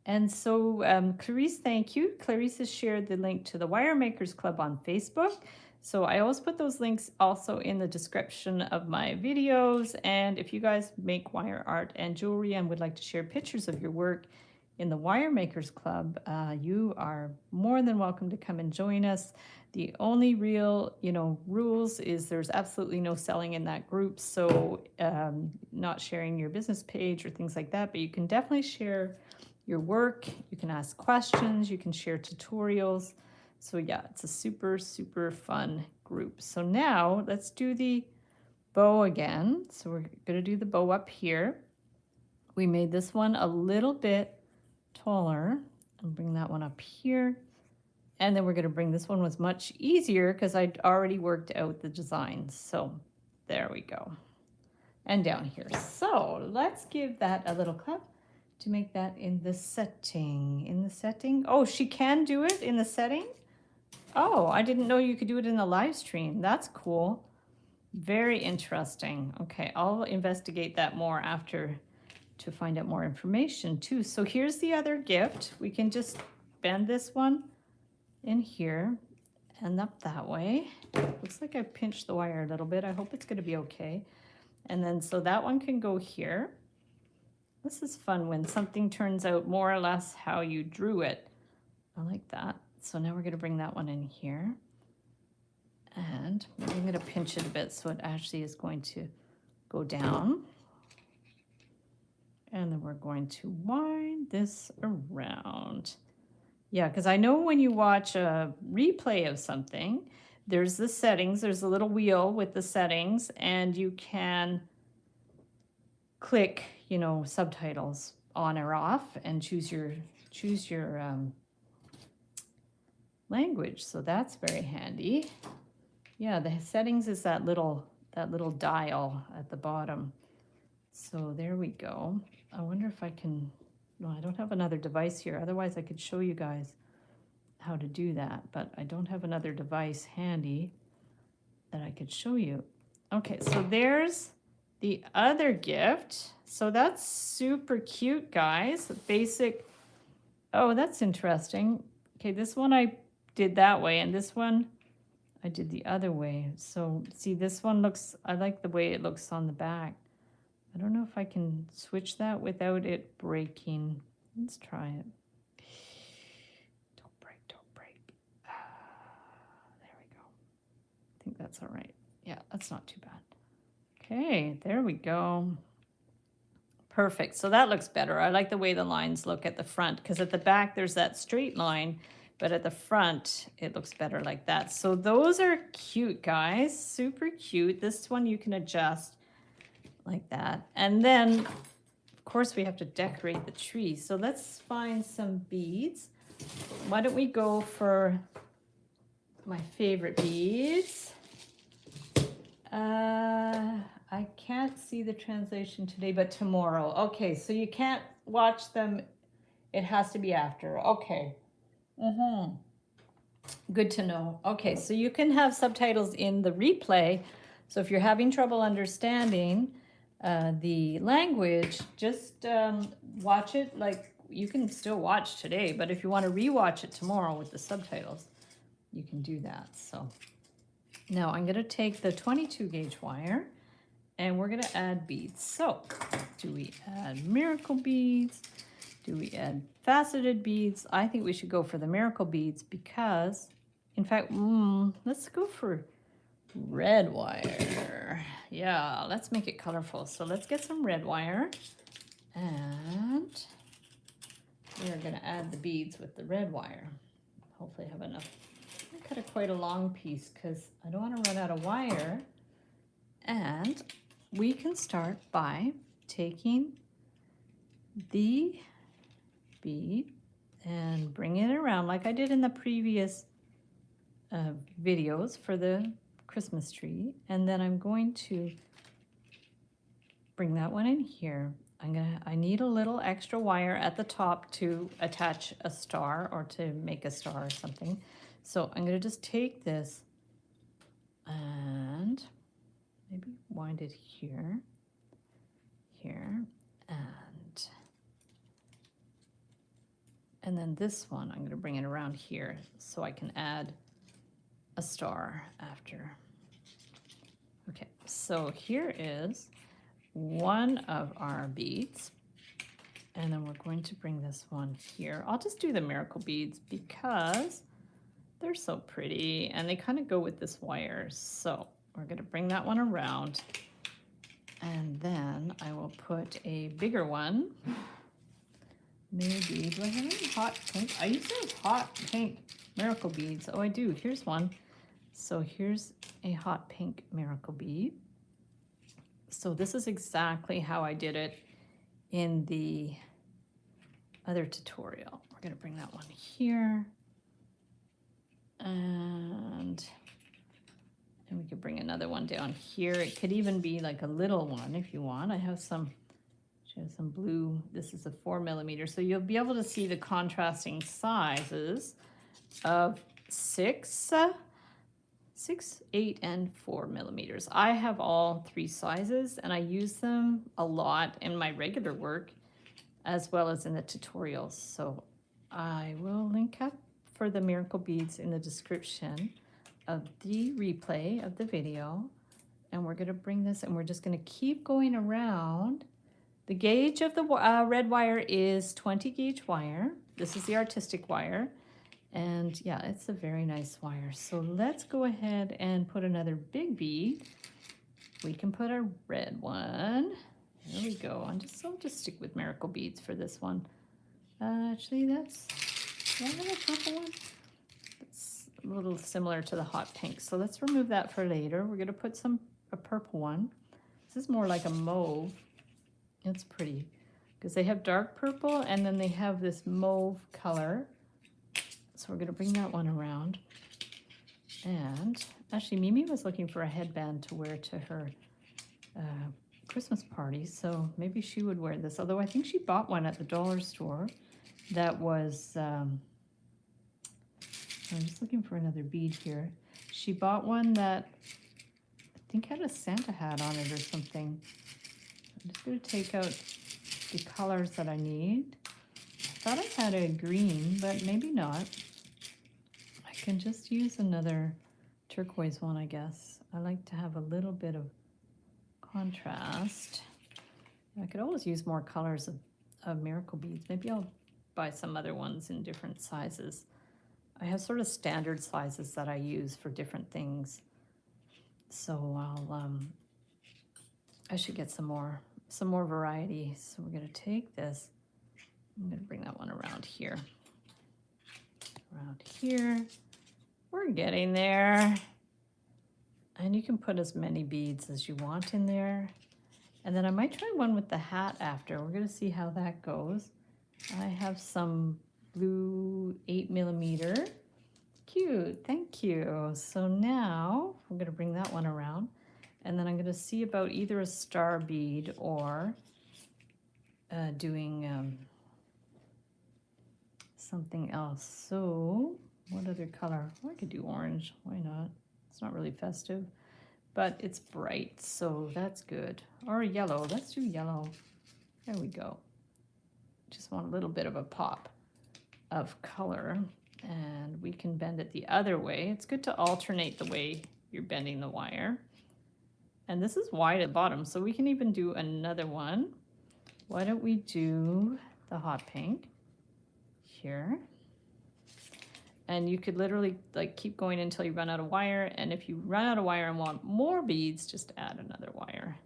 And so Clarice, thank you. Clarice has shared the link to the Wire Makers Club on Facebook. So I always put those links also in the description of my videos. And if you guys make wire art and jewelry and would like to share pictures of your work in the Wire Makers Club, you are more than welcome to come and join us. The only real, rules is there's absolutely no selling in that group. So not sharing your business page or things like that, but you can definitely share your work, you can ask questions, you can share tutorials. So yeah, it's a super, super fun group. So now let's do the bow again. So we're gonna do the bow up here. We made this one a little bit taller and bring that one up here. And then we're gonna bring this one was much easier because I'd already worked out the designs. So there we go. And down here. So let's give that a little cut to make that in the setting. Oh, she can do it in the setting? Oh, I didn't know you could do it in the live stream. That's cool. Very interesting. Okay, I'll investigate that more after to find out more information too. So here's the other gift. We can just bend this one in here and up that way. Looks like I pinched the wire a little bit. I hope it's going to be okay. And then so that one can go here. This is fun when something turns out more or less how you drew it. I like that. So now we're going to bring that one in here. And I'm going to pinch it a bit so it actually is going to go down. And then we're going to wind this around. Yeah, because I know when you watch a replay of something, there's the settings, there's a little wheel with the settings, and you can click, you know, subtitles on or off and choose your language. So that's very handy. Yeah, the settings is that little dial at the bottom. So there we go. I wonder if I can, no, I don't have another device here. Otherwise I could show you guys how to do that, but I don't have another device handy that I could show you. Okay, so there's the other gift. So that's super cute, guys. Basic, oh, that's interesting. Okay, this one I did that way, and this one I did the other way. So see, this one looks, I like the way it looks on the back. I don't know if I can switch that without it breaking. Let's try it. Don't break, don't break. There we go. I think that's all right. Yeah, that's not too bad. Okay, there we go. Perfect. So that looks better. I like the way the lines look at the front, because at the back there's that straight line, but at the front it looks better like that. So those are cute, guys. Super cute. This one you can adjust like that. And then, of course, we have to decorate the tree. So let's find some beads. Why don't we go for my favorite beads? I can't see the translation today, but tomorrow. Okay, so you can't watch them. It has to be after. Okay. Good to know. Okay, so you can have subtitles in the replay. So if you're having trouble understanding the language, just watch it. Like, you can still watch today, but if you want to rewatch it tomorrow with the subtitles, you can do that. So now I'm going to take the 22 gauge wire and we're going to add beads. So do we add miracle beads? Do we add faceted beads? I think we should go for the miracle beads because, in fact, let's go for red wire. Yeah, let's make it colorful. So let's get some red wire and we're going to add the beads with the red wire. Hopefully I have enough. I cut quite a long piece because I don't want to run out of wire. And we can start by taking the bead and bringing it around like I did in the previous videos for the Christmas tree. And then I'm going to bring that one in here. I need a little extra wire at the top to attach a star or to make a star or something. So I'm going to just take this and maybe wind it here, and then this one, I'm going to bring it around here so I can add a star after. Okay, so here is one of our beads, and then we're going to bring this one here. I'll just do the miracle beads because they're so pretty and they kind of go with this wire. So we're going to bring that one around, and then I will put a bigger one. Maybe, do I have any hot pink? I used to have hot pink miracle beads. Oh, I do. Here's one. So here's a hot pink miracle bead. So this is exactly how I did it in the other tutorial. We're going to bring that one here. And we could bring another one down here. It could even be like a little one if you want. I have some blue. This is a 4 millimeter. So you'll be able to see the contrasting sizes of 6, 8, and 4 millimeters. I have all 3 sizes and I use them a lot in my regular work as well as in the tutorials. So I will link up for the miracle beads in the description of the replay of the video. And we're gonna bring this and we're just gonna keep going around. The gauge of the red wire is 20 gauge wire. This is the artistic wire. And yeah, it's a very nice wire. So let's go ahead and put another big bead. We can put a red one. There we go. I'll just stick with miracle beads for this one. Actually, that's another purple one. It's a little similar to the hot pink. So let's remove that for later. We're gonna put a purple one. This is more like a mauve. It's pretty because they have dark purple and then they have this mauve color. So we're gonna bring that one around. And actually Mimi was looking for a headband to wear to her Christmas party, so maybe she would wear this. Although I think she bought one at the dollar store that was, I'm just looking for another bead here. She bought one that I think had a Santa hat on it or something. I'm just gonna take out the colors that I need. I thought I had a green, but maybe not. I can just use another turquoise one, I guess. I like to have a little bit of contrast. I could always use more colors of miracle beads. Maybe I'll buy some other ones in different sizes. I have sort of standard sizes that I use for different things. So I should get some more variety. So we're gonna take this. I'm gonna bring that one around here. Around here. We're getting there. And you can put as many beads as you want in there. And then I might try one with the hat after. We're gonna see how that goes. I have some blue 8mm. Cute, thank you. So now I'm gonna bring that one around. And then I'm gonna see about either a star bead or doing something else. So what other color? Oh, I could do orange, why not? It's not really festive, but it's bright, so that's good. Or yellow, let's do yellow. There we go. Just want a little bit of a pop of color, and we can bend it the other way. It's good to alternate the way you're bending the wire. And this is wide at the bottom, so we can even do another one. Why don't we do the hot pink here? And you could literally like keep going until you run out of wire. And if you run out of wire and want more beads, just add another wire.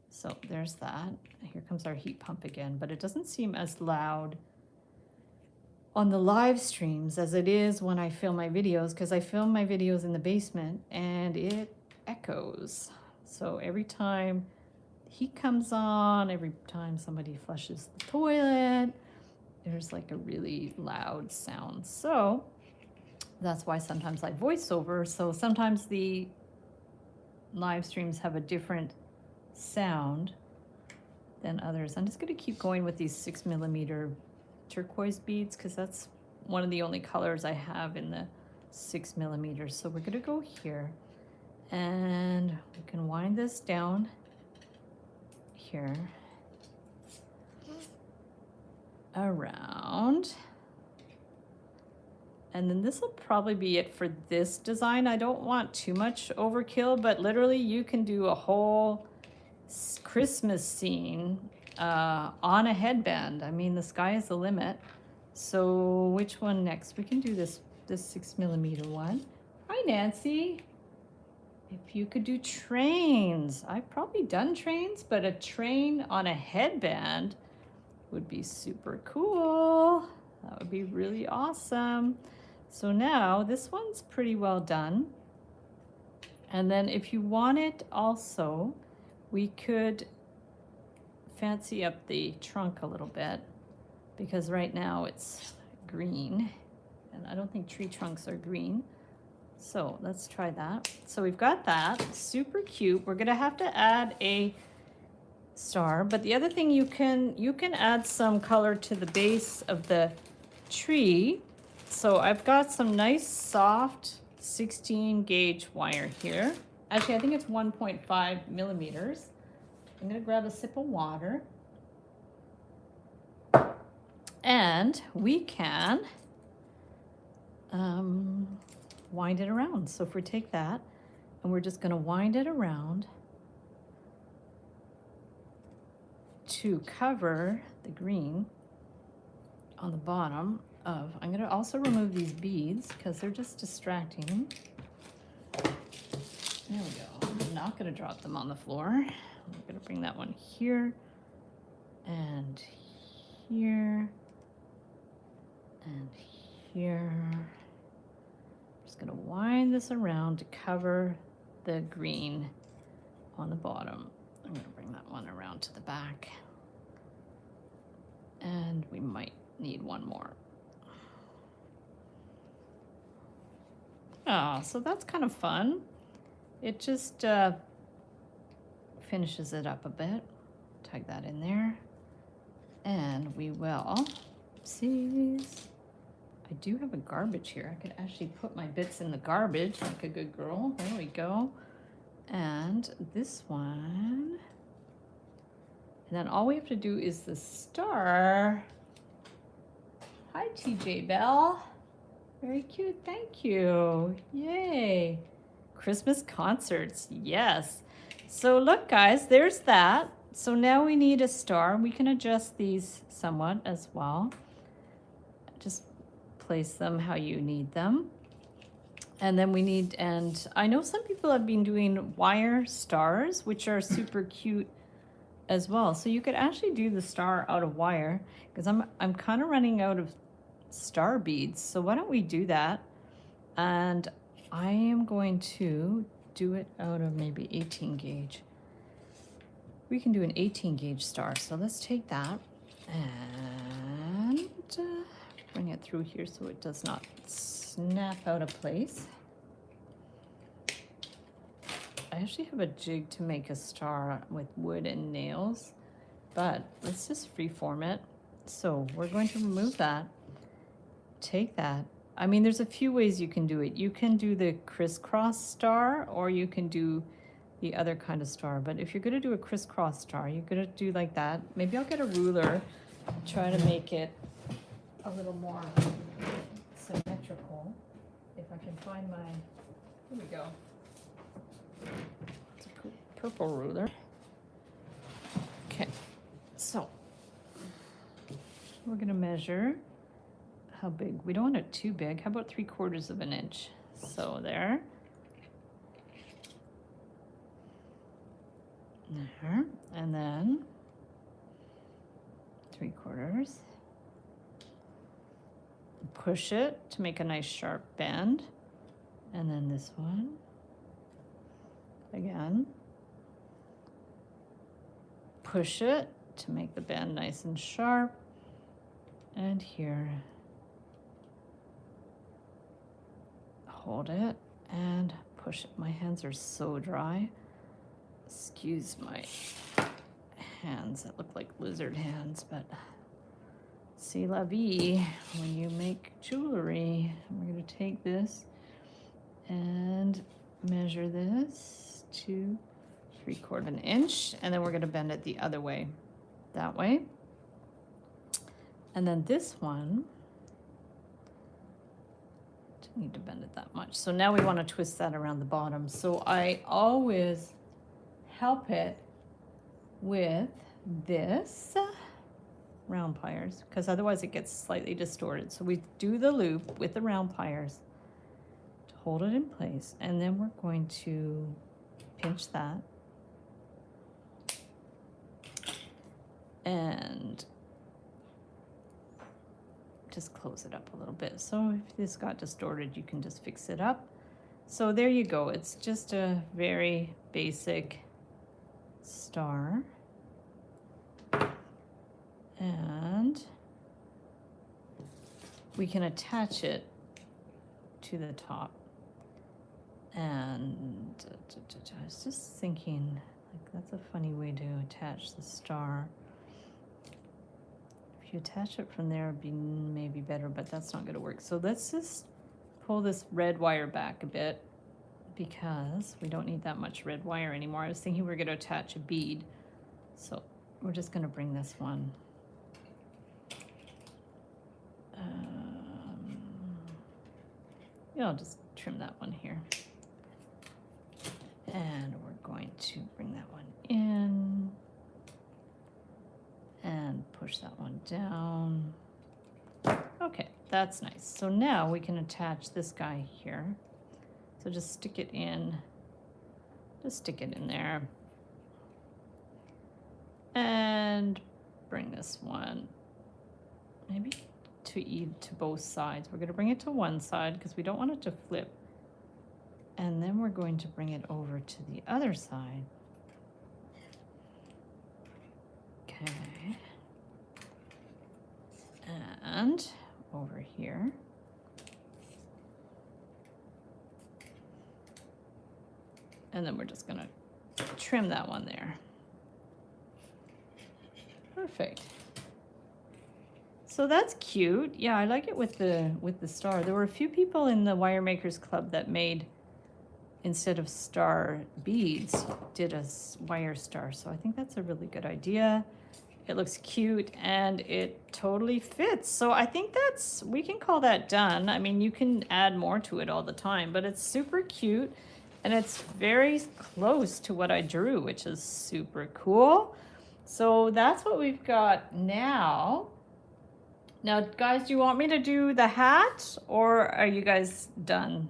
So there's that. Here comes our heat pump again, but it doesn't seem as loud on the live streams as it is when I film my videos, because I film my videos in the basement and it echoes. So every time heat comes on, every time somebody flushes the toilet, there's like a really loud sound. So that's why sometimes I voice over. So sometimes the live streams have a different sound than others. I'm just going to keep going with these 6mm turquoise beads because that's one of the only colors I have in the 6mm. So we're going to go here and we can wind this down here around, and then this will probably be it for this design. I don't want too much overkill, but literally you can do a whole Christmas scene on a headband. I mean, the sky is the limit. So which one next? We can do this 6mm one. Hi Nancy. If you could do trains. I've probably done trains, but a train on a headband would be super cool. That would be really awesome. So now this one's pretty well done. And then if you want it also, we could fancy up the trunk a little bit because right now it's green and I don't think tree trunks are green. So let's try that. So we've got that, super cute. We're gonna have to add a star, but the other thing you can add some color to the base of the tree. So I've got some nice soft 16 gauge wire here. Actually, I think it's 1.5mm. I'm gonna grab a sip of water. And we can wind it around. So if we take that and we're just going to wind it around to cover the green on the bottom of, I'm going to also remove these beads because they're just distracting. There we go. I'm not going to drop them on the floor. I'm going to bring that one here and here and here. I'm just going to wind this around to cover the green on the bottom. I'm going to bring that one around to the back. And we might need one more. Oh, so that's kind of fun. It just finishes it up a bit. Tug that in there. And we will, oopsies. I do have a garbage here. I could actually put my bits in the garbage like a good girl. There we go. And this one. And then all we have to do is the star. Hi, TJ Bell. Very cute, thank you. Yay. Christmas concerts, yes. So look, guys, there's that. So now we need a star. We can adjust these somewhat as well. Just place them how you need them. And then we need, and I know some people have been doing wire stars, which are super cute as well. So you could actually do the star out of wire, because I'm kind of running out of star beads. So why don't we do that? And I am going to do it out of maybe 18 gauge. We can do an 18 gauge star. So let's take that and bring it through here so it does not snap out of place. I actually have a jig to make a star with wood and nails, but let's just freeform it. So we're going to remove that, take that. I mean, there's a few ways you can do it. You can do the crisscross star, or you can do the other kind of star. But if you're gonna do a crisscross star, you're gonna do like that. Maybe I'll get a ruler, try to make it a little more symmetrical. If I can find my, here we go. It's a purple ruler. Okay, so we're gonna measure how big. We don't want it too big. How about 3/4 of an inch? So there. There, and then 3/4. Push it to make a nice sharp bend. And then this one. Again. Push it to make the bend nice and sharp. And here. Hold it and push it. My hands are so dry. Excuse my hands that look like lizard hands, but c'est la vie when you make jewelry. We're going to take this and measure this to 3/4 of an inch, and then we're going to bend it the other way, that way. And then this one, don't need to bend it that much. So now we want to twist that around the bottom. So I always help it with this round pliers, because otherwise it gets slightly distorted. So we do the loop with the round pliers to hold it in place, and then we're going to pinch that and just close it up a little bit. So if this got distorted, you can just fix it up. So there you go. It's just a very basic star. And we can attach it to the top. And I was just thinking, like, that's a funny way to attach the star. If you attach it from there, it'd be maybe better, but that's not going to work. So let's just pull this red wire back a bit, because we don't need that much red wire anymore. I was thinking we were going to attach a bead. So we're just going to bring this one. Yeah, I'll just trim that one here. And we're going to bring that one in and push that one down. Okay, that's nice. So now we can attach this guy here. So just stick it in there. And bring this one maybe to both sides. We're going to bring it to one side because we don't want it to flip. And then we're going to bring it over to the other side. Okay. And over here. And then we're just going to trim that one there. Perfect. So that's cute. Yeah, I like it with the star. There were a few people in the Wire Makers Club that made, instead of star beads, did a wire star. So I think that's a really good idea. It looks cute and it totally fits. So I think we can call that done. I mean, you can add more to it all the time, but it's super cute and it's very close to what I drew, which is super cool. So that's what we've got now. Now, guys, do you want me to do the hat or are you guys done?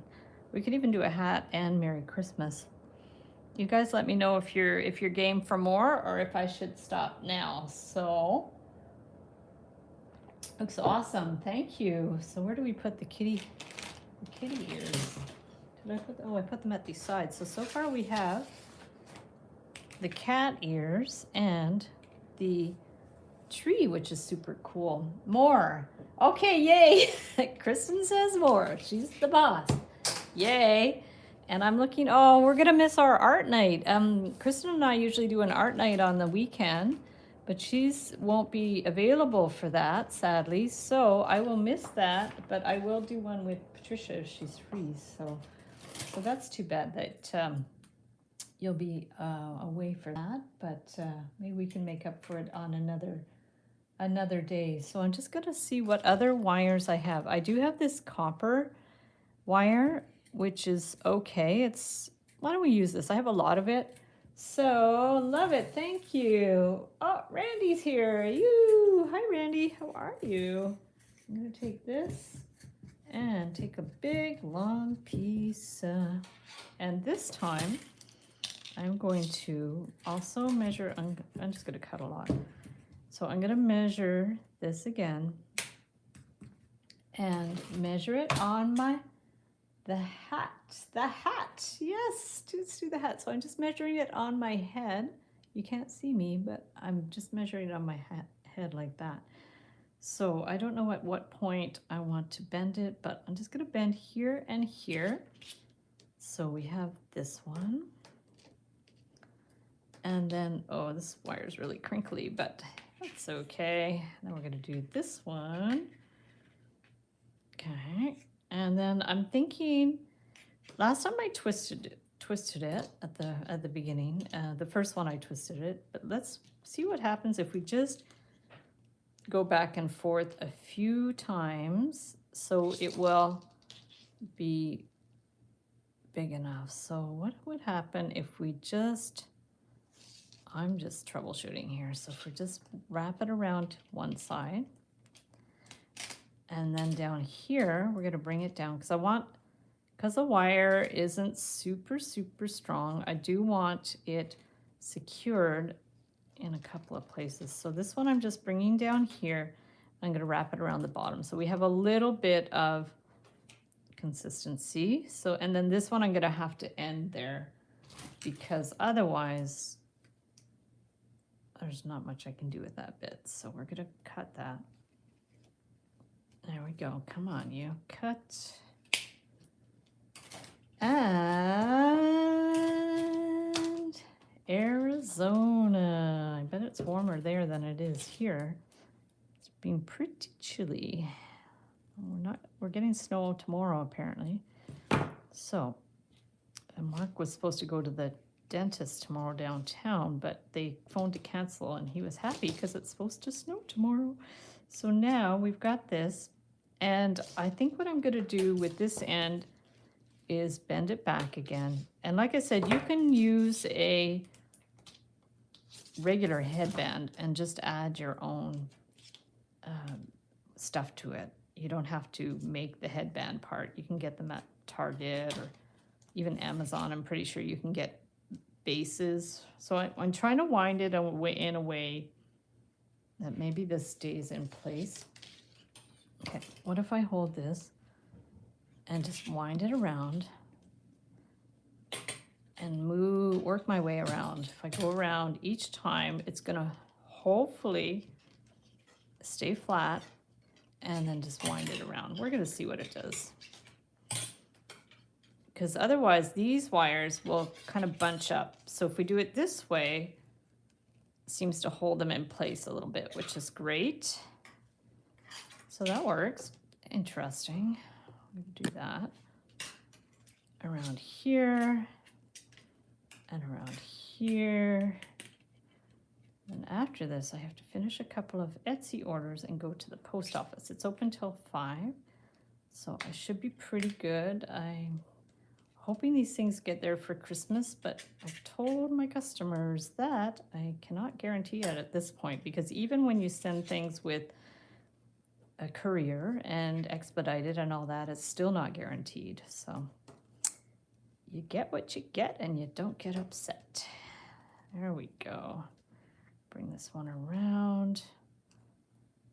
We could even do a hat and Merry Christmas. You guys let me know if you're game for more or if I should stop now. So, looks awesome. Thank you. So where do we put the kitty ears? Did I put them? Oh, I put them at these sides. So far we have the cat ears and the tree, which is super cool. More. Okay, yay. Kristen says more. She's the boss. Yay. And I'm looking, oh, we're gonna miss our art night. Kristen and I usually do an art night on the weekend, but she's won't be available for that, sadly. So I will miss that, but I will do one with Patricia if she's free. So that's too bad that you'll be away for that, but maybe we can make up for it on another day. So I'm just gonna see what other wires I have. I do have this copper wire, which is okay. Why don't we use this? I have a lot of it. So, love it. Thank you. Oh, Randy's here. Hi, Randy. How are you? I'm going to take this and take a big, long piece. And this time, I'm going to also measure. I'm just going to cut a lot. So, I'm going to measure this again and measure it on the hat, yes, let's do the hat. So I'm just measuring it on my head. You can't see me, but I'm just measuring it on my head like that. So I don't know at what point I want to bend it, but I'm just gonna bend here and here. So we have this one. And then, oh, this wire is really crinkly, but that's okay. Then we're gonna do this one. Okay. And then I'm thinking, last time I twisted it at the beginning. The first one I twisted it, but let's see what happens if we just go back and forth a few times so it will be big enough. So what would happen if we I'm just troubleshooting here. So if we just wrap it around one side. And then down here, we're going to bring it down because the wire isn't super, super strong, I do want it secured in a couple of places. So this one I'm just bringing down here. I'm going to wrap it around the bottom. So we have a little bit of consistency. So, and then this one I'm going to have to end there because otherwise there's not much I can do with that bit. So we're going to cut that. There we go. Come on, you. Cut. And Arizona. I bet it's warmer there than it is here. It's been pretty chilly. We're getting snow tomorrow, apparently. So, and Mark was supposed to go to the dentist tomorrow downtown, but they phoned to cancel, and he was happy because it's supposed to snow tomorrow. So now we've got this. And I think what I'm going to do with this end, is bend it back again. And like I said, you can use a regular headband and just add your own stuff to it. You don't have to make the headband part. You can get them at Target or even Amazon. I'm pretty sure you can get bases. So I'm trying to wind it in a way that maybe this stays in place. Okay, what if I hold this and just wind it around and work my way around. If I go around each time, it's gonna hopefully stay flat, and then just wind it around. We're gonna see what it does. Because otherwise these wires will kind of bunch up. So if we do it this way, it seems to hold them in place a little bit, which is great. So that works. Interesting. We can do that around here and around here. And after this, I have to finish a couple of Etsy orders and go to the post office. It's open till 5, so I should be pretty good. I'm hoping these things get there for Christmas, but I've told my customers that I cannot guarantee it at this point, because even when you send things with a courier and expedited and all that, it's still not guaranteed. So you get what you get and you don't get upset. There we go. Bring this one around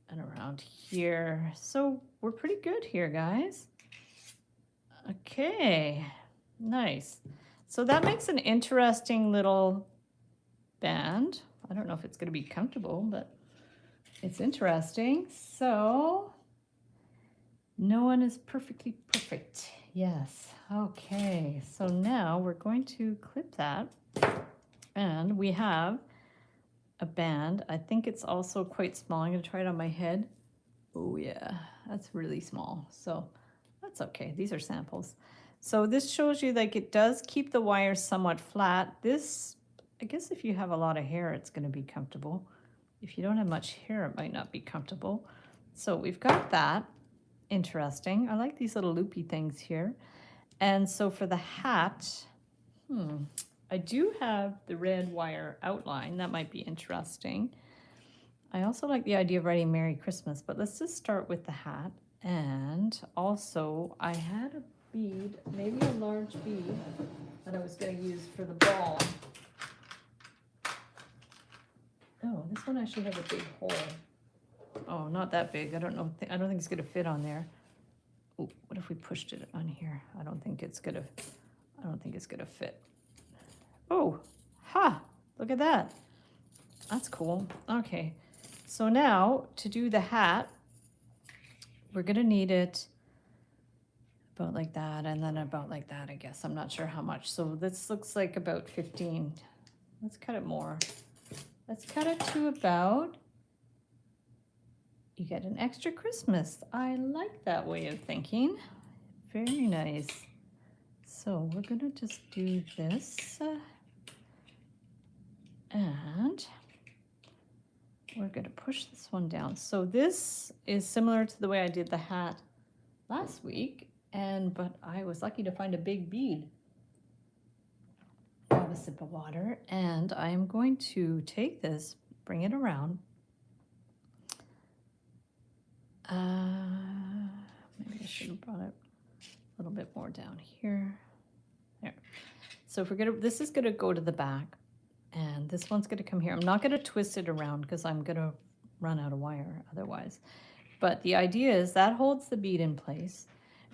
and around here. So we're pretty good here, guys. Okay, nice. So that makes an interesting little band. I don't know if it's going to be comfortable, but it's interesting. So no one is perfectly perfect. Yes. Okay. So now we're going to clip that, and we have a band. I think it's also quite small. I'm going to try it on my head. Oh yeah, that's really small. So that's okay. These are samples. So this shows you like it does keep the wires somewhat flat. This, I guess if you have a lot of hair, it's going to be comfortable. If you don't have much hair, it might not be comfortable. So we've got that. Interesting. I like these little loopy things here. And so for the hat, I do have the red wire outline. That might be interesting. I also like the idea of writing Merry Christmas, but let's just start with the hat. And also I had a bead, maybe a large bead, that I was going to use for the ball. Oh, this one actually has a big hole. Oh, not that big. I don't know. I don't think it's going to fit on there. Oh, what if we pushed it on here? I don't think it's going to fit. Oh, ha, look at that. That's cool. Okay, so now to do the hat, we're gonna need it about like that, and then about like that, I guess. I'm not sure how much. So this looks like about 15. Let's cut it more. Let's cut it to about, you get an extra Christmas. I like that way of thinking. Very nice. So we're gonna just do this. And we're going to push this one down. So this is similar to the way I did the hat last week, but I was lucky to find a big bead. Have a sip of water, and I'm going to take this, bring it around. Maybe I should have brought it a little bit more down here. There. So if this is going to go to the back. And this one's going to come here. I'm not going to twist it around because I'm going to run out of wire otherwise. But the idea is that holds the bead in place.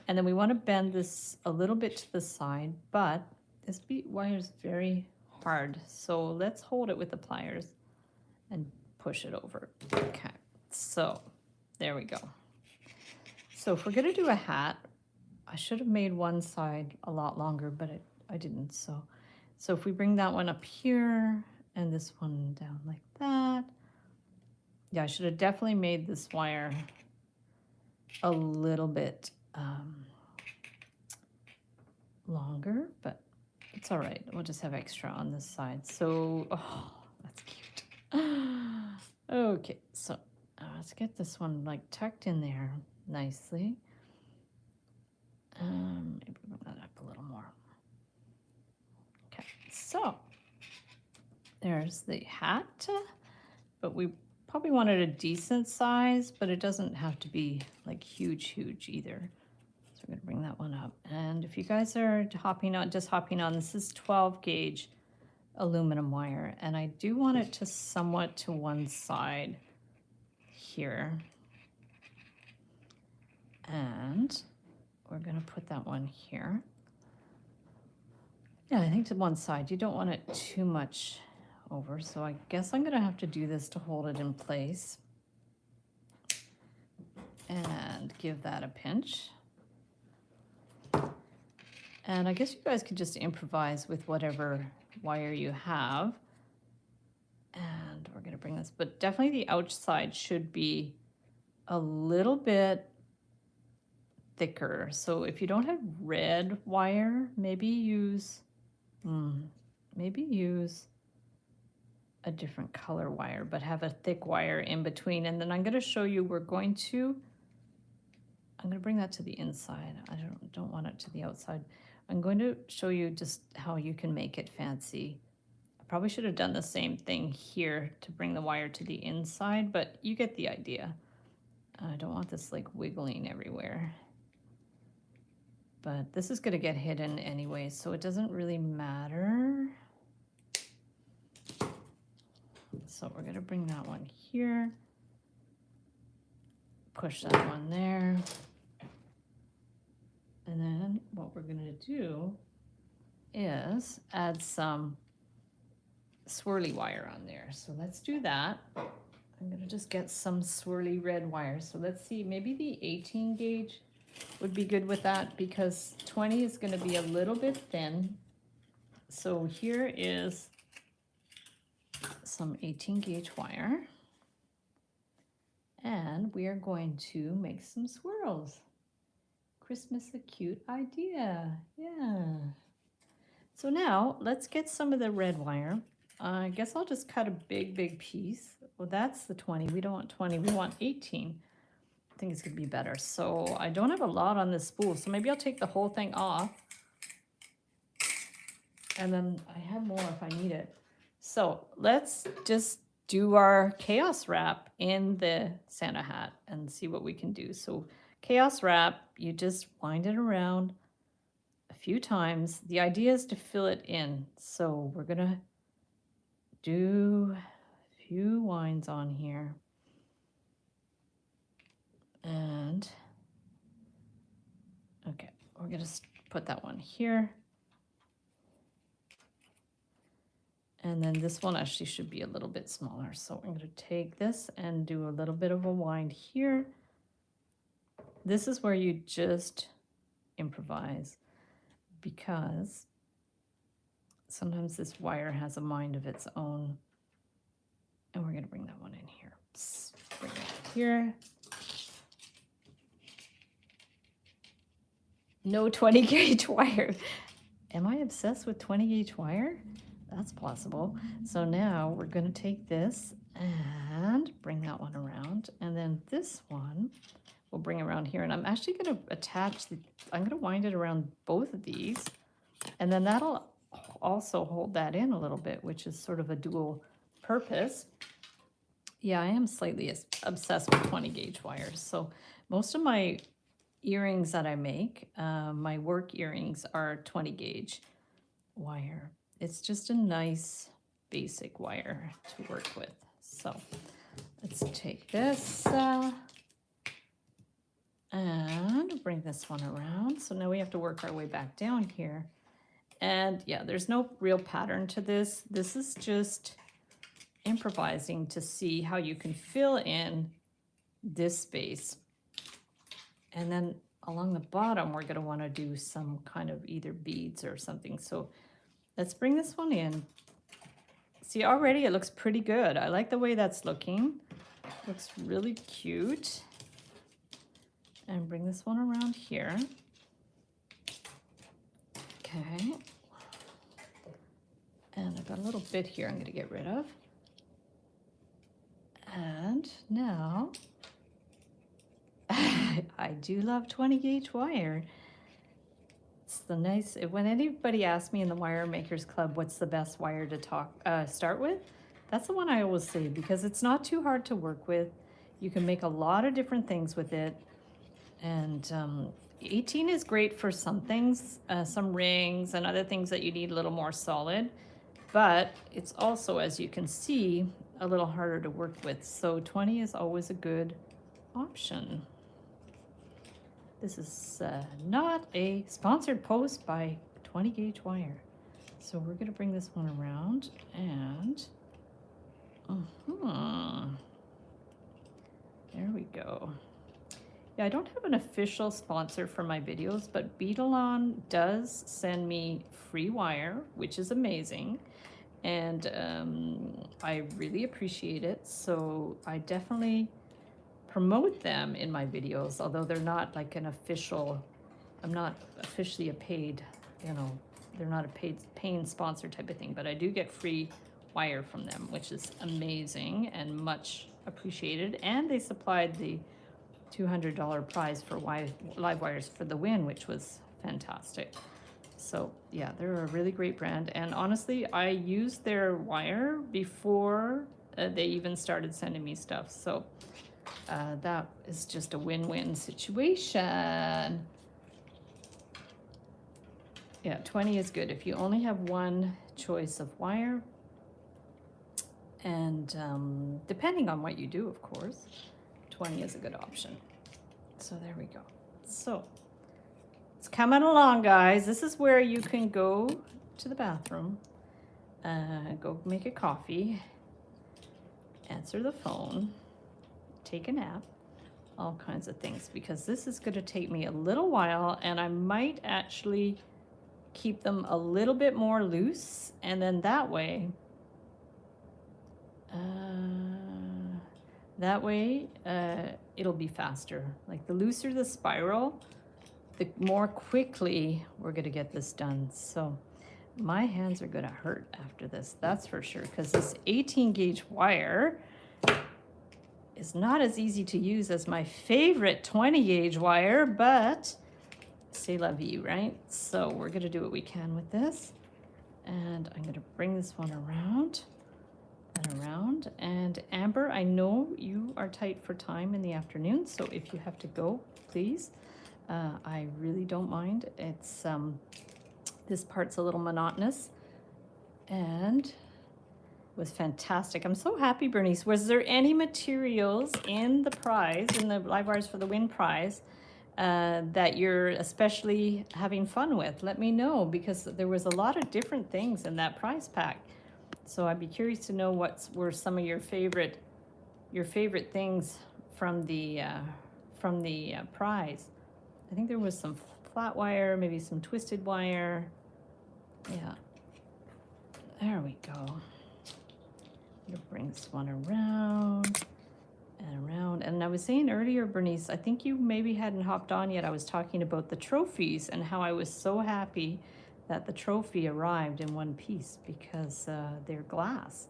And then we want to bend this a little bit to the side, but this bead wire is very hard. So let's hold it with the pliers and push it over. Okay, so there we go. So if we're going to do a hat, I should have made one side a lot longer, but I didn't. So if we bring that one up here and this one down like that. Yeah, I should have definitely made this wire a little bit longer, but it's all right. We'll just have extra on this side. So, oh, that's cute. Okay, so let's get this one like tucked in there nicely. Maybe bring that up a little So there's the hat, but we probably wanted a decent size, but it doesn't have to be like huge either. So we're gonna bring that one up. And if you guys are just hopping on, this is 12 gauge aluminum wire, and I do want it to somewhat to one side here. And we're gonna put that one here. Yeah, I think to one side. You don't want it too much over, so I guess I'm gonna have to do this to hold it in place. And give that a pinch. And I guess you guys could just improvise with whatever wire you have. And we're gonna bring this, but definitely the outside should be a little bit thicker. So if you don't have red wire, maybe use a different color wire, but have a thick wire in between. And then I'm going to show you, I'm going to bring that to the inside. I don't want it to the outside. I'm going to show you just how you can make it fancy. I probably should have done the same thing here to bring the wire to the inside, but you get the idea. I don't want this like wiggling everywhere. But this is going to get hidden anyway, so it doesn't really matter. So we're going to bring that one here. Push that one there. And then what we're going to do is add some swirly wire on there. So let's do that. I'm going to just get some swirly red wire. So let's see, maybe the 18 gauge would be good with that, because 20 is going to be a little bit thin. So here is some 18 gauge wire, and we are going to make some swirls. Christmas, a cute idea. Yeah. So now let's get some of the red wire. I guess I'll just cut a big piece. Well, that's the 20. We don't want 20, we want 18. I think it's gonna be better. So I don't have a lot on this spool, so maybe I'll take the whole thing off. And then I have more if I need it. So let's just do our chaos wrap in the Santa hat and see what we can do. So chaos wrap, you just wind it around a few times. The idea is to fill it in. So we're gonna do a few winds on here. And okay, we're gonna put that one here. And then this one actually should be a little bit smaller. So I'm gonna take this and do a little bit of a wind here. This is where you just improvise, because sometimes this wire has a mind of its own. And we're gonna bring that one in here. Bring it here. No 20 gauge wire. Am I obsessed with 20 gauge wire? That's possible. So now we're going to take this and bring that one around. And then this one we'll bring around here. And I'm actually going to attach, I'm going to wind it around both of these. And then that'll also hold that in a little bit, which is sort of a dual purpose. Yeah, I am slightly obsessed with 20 gauge wires. So most of my earrings that I make, my work earrings, are 20 gauge wire. It's just a nice basic wire to work with. So let's take this and bring this one around. So now we have to work our way back down here. And yeah, there's no real pattern to this. This is just improvising to see how you can fill in this space. And then along the bottom, we're going to want to do some kind of either beads or something. So let's bring this one in. See, already it looks pretty good. I like the way that's looking. Looks really cute. And bring this one around here. Okay. And I've got a little bit here I'm going to get rid of. And now I do love 20 gauge wire. It's the nice, when anybody asks me in the Wire Makers Club, what's the best wire to start with? That's the one I always say, because it's not too hard to work with. You can make a lot of different things with it. And 18 is great for some things, some rings and other things that you need a little more solid. But it's also, as you can see, a little harder to work with. So 20 is always a good option. This is not a sponsored post by 20 gauge wire. So we're going to bring this one around and there we go. Yeah, I don't have an official sponsor for my videos, but Beaded does send me free wire, which is amazing. And I really appreciate it. So I definitely promote them in my videos, although they're not like an official, I'm not officially a paid, you know, they're not a paying sponsor type of thing, but I do get free wire from them, which is amazing and much appreciated. And they supplied the $200 prize for live wires for the win, which was fantastic. So yeah, they're a really great brand. And honestly, I used their wire before they even started sending me stuff. So that is just a win-win situation. Yeah, 20 is good if you only have one choice of wire. And depending on what you do, of course, 20 is a good option. So there we go. So it's coming along, guys. This is where you can go to the bathroom, go make a coffee, answer the phone, take a nap, all kinds of things, because this is going to take me a little while, and I might actually keep them a little bit more loose, and then that way it'll be faster. Like the looser the spiral, the more quickly we're going to get this done. So my hands are going to hurt after this, that's for sure, because this 18 gauge wire is not as easy to use as my favorite 20 gauge wire, but c'est la vie, right? So we're going to do what we can with this. And I'm going to bring this one around and around. And Amber, I know you are tight for time in the afternoon, so if you have to go, please. I really don't mind. It's this part's a little monotonous, and it was fantastic. I'm so happy, Bernice. Was there any materials in the prize, in the Live Wires for the Win prize, that you're especially having fun with? Let me know, because there was a lot of different things in that prize pack. So I'd be curious to know what were some of your favorite things from the prize. I think there was some flat wire, maybe some twisted wire. Yeah, there we go. I'm gonna bring this one around and around. And I was saying earlier, Bernice, I think you maybe hadn't hopped on yet. I was talking about the trophies and how I was so happy that the trophy arrived in one piece, because they're glass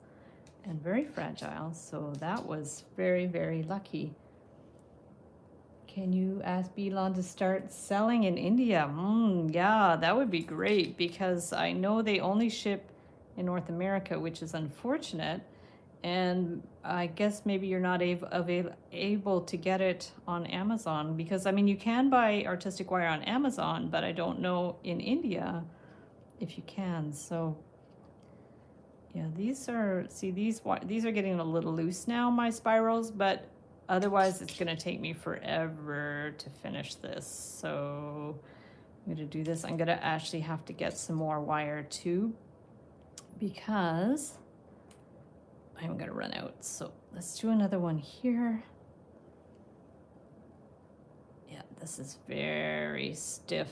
and very fragile. So that was very, very lucky. Can you ask Beaded to start selling in India? Yeah, that would be great, because I know they only ship in North America, which is unfortunate. And I guess maybe you're not able to get it on Amazon, because I mean, you can buy artistic wire on Amazon, but I don't know in India if you can. So yeah, these are getting a little loose now, my spirals, but otherwise it's gonna take me forever to finish this. So I'm gonna do this. I'm gonna actually have to get some more wire too, because I'm gonna run out. So let's do another one here. Yeah, this is very stiff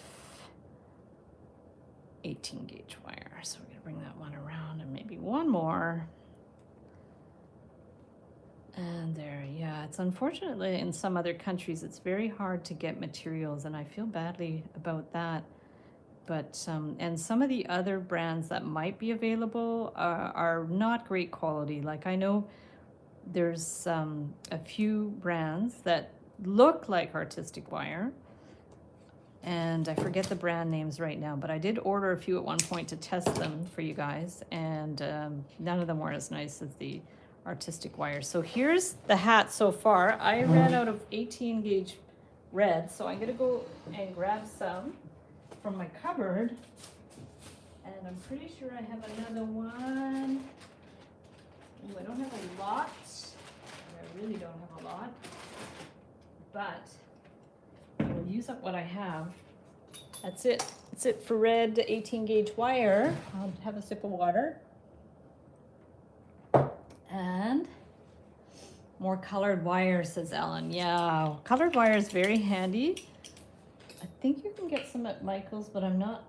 18 gauge wire. So we're gonna bring that one around and maybe one more. And there, yeah, it's unfortunately in some other countries, it's very hard to get materials, and I feel badly about that. But, and some of the other brands that might be available are not great quality. Like I know there's a few brands that look like artistic wire, and I forget the brand names right now, but I did order a few at one point to test them for you guys, and none of them were as nice as the artistic wire. So here's the hat so far. I ran out of 18 gauge red, so I'm gonna go and grab some from my cupboard, and I'm pretty sure I have another one. Ooh, I don't have a lot. I really don't have a lot, but I will use up what I have. That's it. That's it for red 18 gauge wire. I'll have a sip of water. And more colored wire, says Ellen. Yeah, colored wire is very handy. I think you can get some at Michael's, but I'm not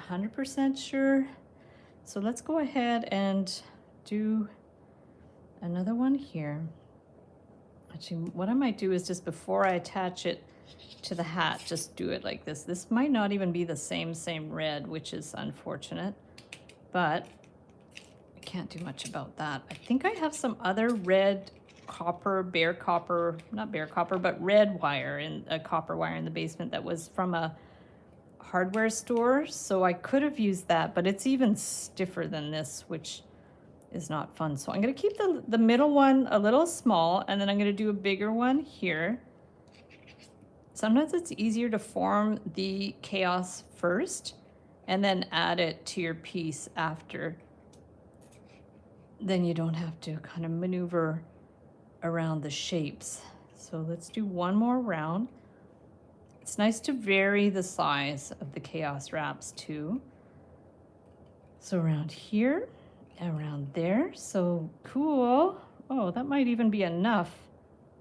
100% sure. So let's go ahead and do another one here. Actually, what I might do is just before I attach it to the hat, just do it like this. This might not even be the same red, which is unfortunate, but I can't do much about that. I think I have some other red copper, not bare copper, but red wire, in a copper wire in the basement that was from a hardware store. So I could have used that, but it's even stiffer than this, which is not fun. So I'm going to keep the middle one a little small, and then I'm going to do a bigger one here. Sometimes it's easier to form the chaos first and then add it to your piece after. Then you don't have to kind of maneuver around the shapes. So let's do one more round. It's nice to vary the size of the chaos wraps too. So around here, around there. So cool. Oh, that might even be enough,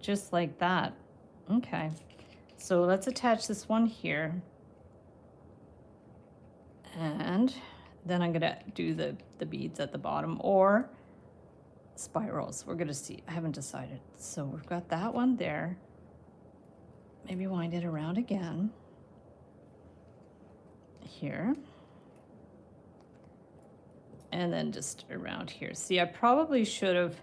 just like that. Okay, so let's attach this one here, and then I'm gonna do the beads at the bottom or spirals. We're gonna see. I haven't decided. So we've got that one there. Maybe wind it around again here. And then just around here. See, I probably should have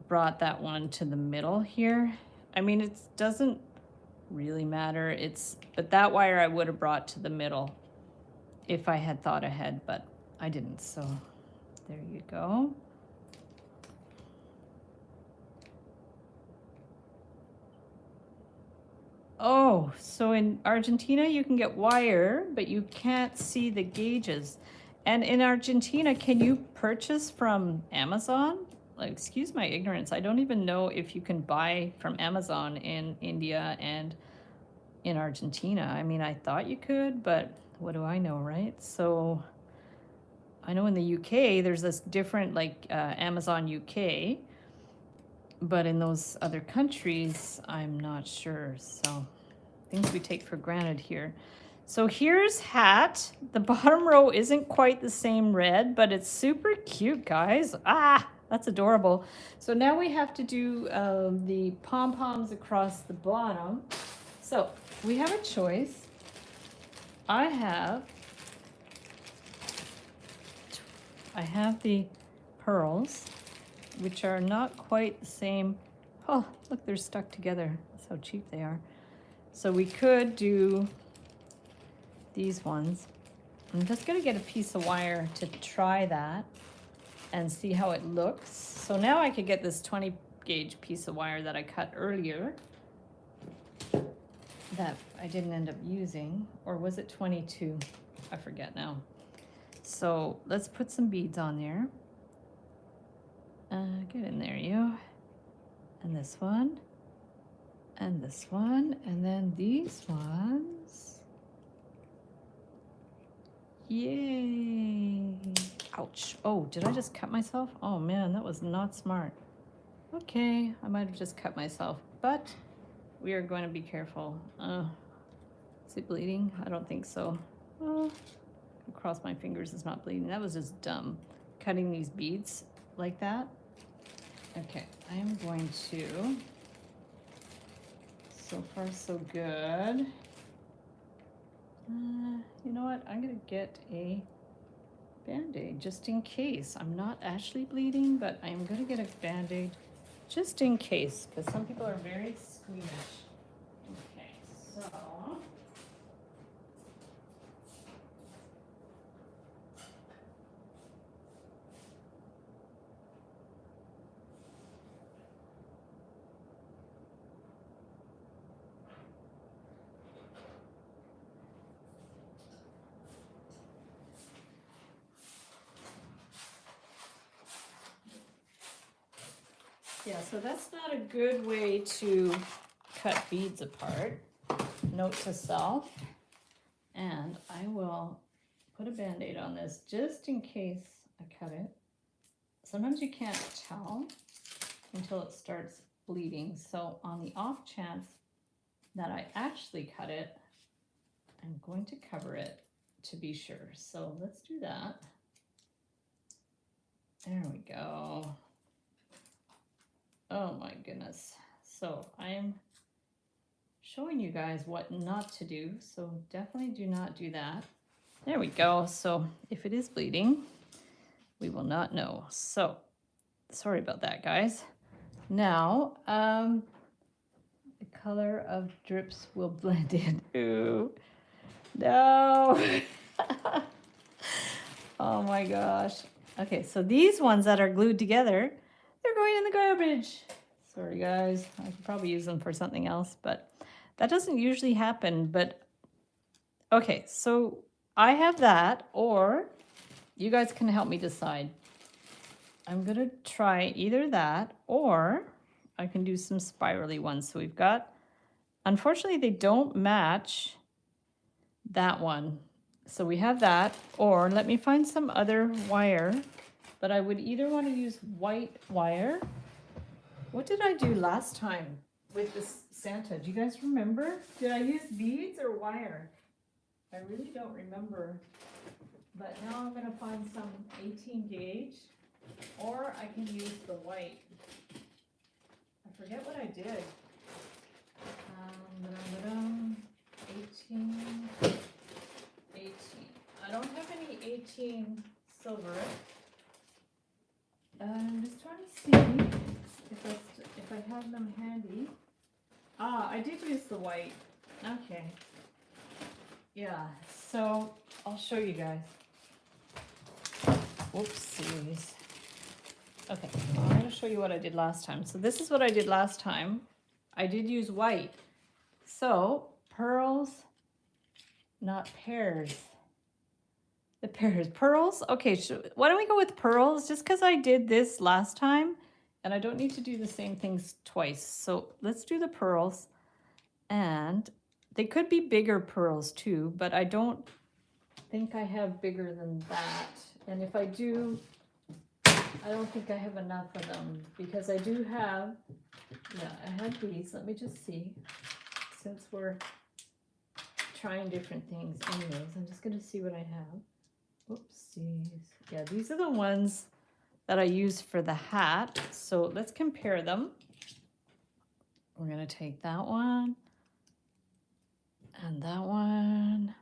brought that one to the middle here. I mean, it doesn't really matter. But that wire I would have brought to the middle if I had thought ahead, but I didn't. So there you go. Oh, so in Argentina you can get wire, but you can't see the gauges. And in Argentina, can you purchase from Amazon? Like, excuse my ignorance. I don't even know if you can buy from Amazon in India and in Argentina. I mean, I thought you could, but what do I know, right? So I know in the UK, there's this different, like Amazon UK, but in those other countries, I'm not sure. So things we take for granted here. So here's hat. The bottom row isn't quite the same red, but it's super cute, guys. Ah, that's adorable. So now we have to do the pom-poms across the bottom. So we have a choice. I have the pearls, which are not quite the same. Oh, look, they're stuck together. That's how cheap they are. So we could do these ones. I'm just gonna get a piece of wire to try that and see how it looks. So now I could get this 20 gauge piece of wire that I cut earlier that I didn't end up using, or was it 22? I forget now. So let's put some beads on there. Get in there, you. And this one, and this one, and then these ones. Yay. Ouch. Oh, did I just cut myself? Oh man, that was not smart. Okay, I might have just cut myself, but we are going to be careful. Is it bleeding? I don't think so. Cross my fingers, it's not bleeding. That was just dumb, cutting these beads like that. Okay, I am going to, so far so good. You know what? I'm gonna get a Band-Aid just in case. I'm not actually bleeding, but I'm gonna get a Band-Aid just in case, because some people are very squeamish. Okay, so Yeah, so that's not a good way to cut beads apart. Note to self. And I will put a Band-Aid on this just in case I cut it. Sometimes you can't tell until it starts bleeding. So on the off chance that I actually cut it, I'm going to cover it to be sure. So let's do that. There we go. Oh my goodness. So I am showing you guys what not to do. So definitely do not do that. There we go. So if it is bleeding, we will not know. So sorry about that, guys. Now, the color of drips will blend in. Ooh, no. Oh my gosh. Okay, so these ones that are glued together, they're going in the garbage. Sorry, guys. I could probably use them for something else, but that doesn't usually happen. But okay, so I have that, or you guys can help me decide. I'm going to try either that, or I can do some spirally ones. So we've got, unfortunately, they don't match that one. So we have that, or let me find some other wire, but I would either want to use white wire. What did I do last time with this Santa? Do you guys remember? Did I use beads or wire? I really don't remember. But now I'm going to find some 18 gauge, or I can use the white. I forget what I did. 18. I don't have any 18 silver. I'm just trying to see if I have them handy. Ah, I did use the white. Okay. Yeah, so I'll show you guys. Whoopsies. Okay, I'm going to show you what I did last time. So this is what I did last time. I did use white. So pearls, not pears. The pears. Pearls? Okay, why don't we go with pearls? Just because I did this last time, and I don't need to do the same things twice. So let's do the pearls. And they could be bigger pearls too, but I don't think I have bigger than that. And if I do, I don't think I have enough of them, because I do have, yeah, I have these. Let me just see, since we're trying different things. Anyways, I'm just going to see what I have. Oopsies. Yeah, these are the ones that I use for the hat. So let's compare them. We're going to take that one and that one.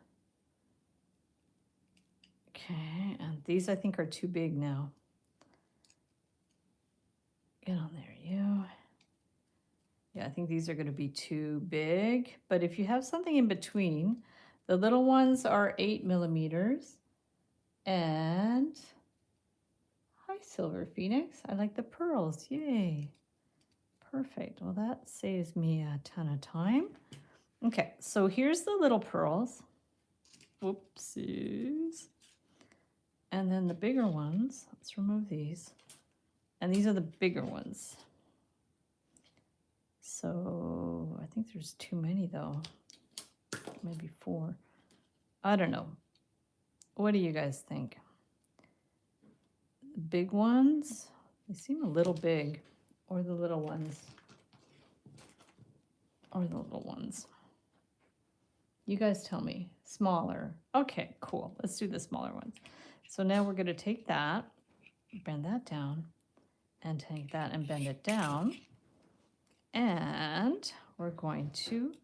Okay, and these I think are too big now. Get on there, you. Yeah, I think these are going to be too big. But if you have something in between, the little ones are 8 millimeters. And hi, Silver Phoenix. I like the pearls. Yay. Perfect. Well, that saves me a ton of time. Okay, so here's the little pearls. Whoopsies. And then the bigger ones. Let's remove these. And these are the bigger ones. So I think there's too many though. Maybe 4. I don't know. What do you guys think? The big ones, they seem a little big, or the little ones, or the little ones. You guys tell me. Smaller. Okay, cool. Let's do the smaller ones. So now we're going to take that, bend that down, and take that and bend it down. And we're going to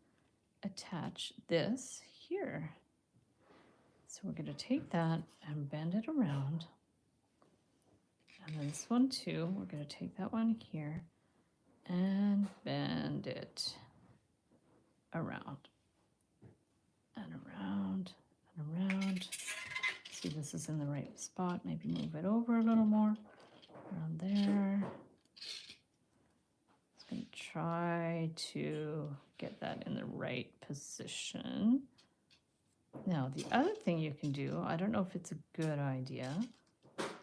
attach this here. So we're going to take that and bend it around. And then this one too, we're going to take that one here and bend it around and around and around. See, this is in the right spot. Maybe move it over a little more around there. Just going to try to get that in the right position. Now, the other thing you can do, I don't know if it's a good idea,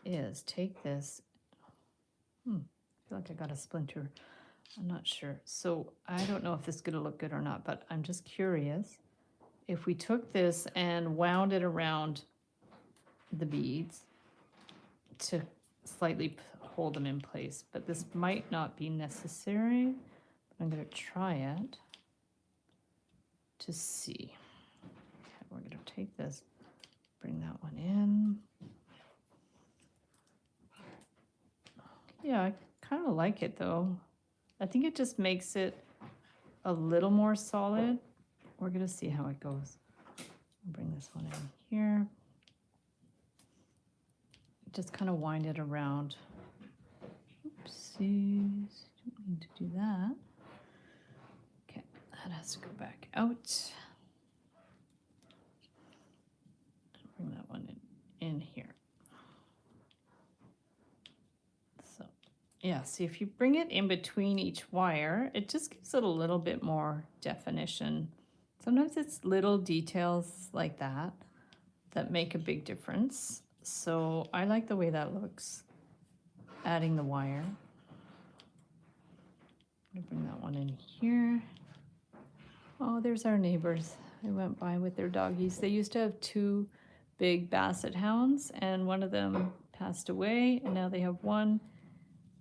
is take this. feel like I got a splinter. I'm not sure. So I don't know if this is going to look good or not, but I'm just curious. If we took this and wound it around the beads to slightly hold them in place, but this might not be necessary. I'm going to try it to see. Okay, we're going to take this, bring that one in. Yeah, I kind of like it though. I think it just makes it a little more solid. We're going to see how it goes. I'll bring this one in here. Just kind of wind it around. Oopsies, don't need to do that. Okay, that has to go back out. Bring that one in here. So, yeah, see if you bring it in between each wire, it just gives it a little bit more definition. Sometimes it's little details like that that make a big difference. So I like the way that looks, adding the wire. I'm gonna bring that one in here. Oh, there's our neighbors. I went by with their doggies. They used to have 2 big basset hounds, and one of them passed away, and now they have 1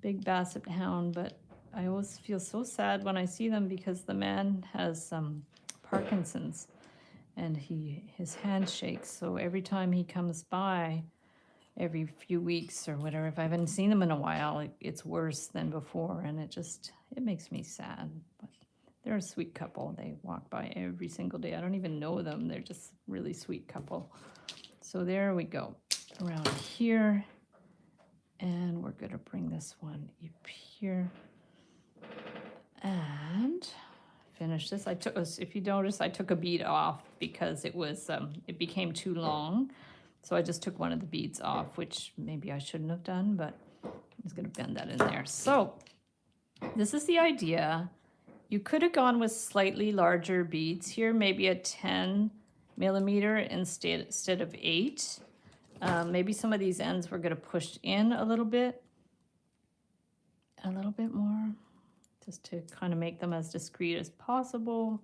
big basset hound. But I always feel so sad when I see them because the man has Parkinson's, and his hand shakes. So every time he comes by, every few weeks or whatever, if I haven't seen them in a while, it's worse than before, and it makes me sad. But they're a sweet couple. They walk by every single day. I don't even know them. They're just really sweet couple. So there we go, around here, and we're gonna bring this one up here and finish this. If you notice, I took a bead off because it was it became too long. So I just took one of the beads off, which maybe I shouldn't have done, but I'm just gonna bend that in there. So this is the idea. You could have gone with slightly larger beads here, maybe a 10 millimeter instead of 8. Maybe some of these ends we're gonna push in a little bit more, just to kind of make them as discreet as possible.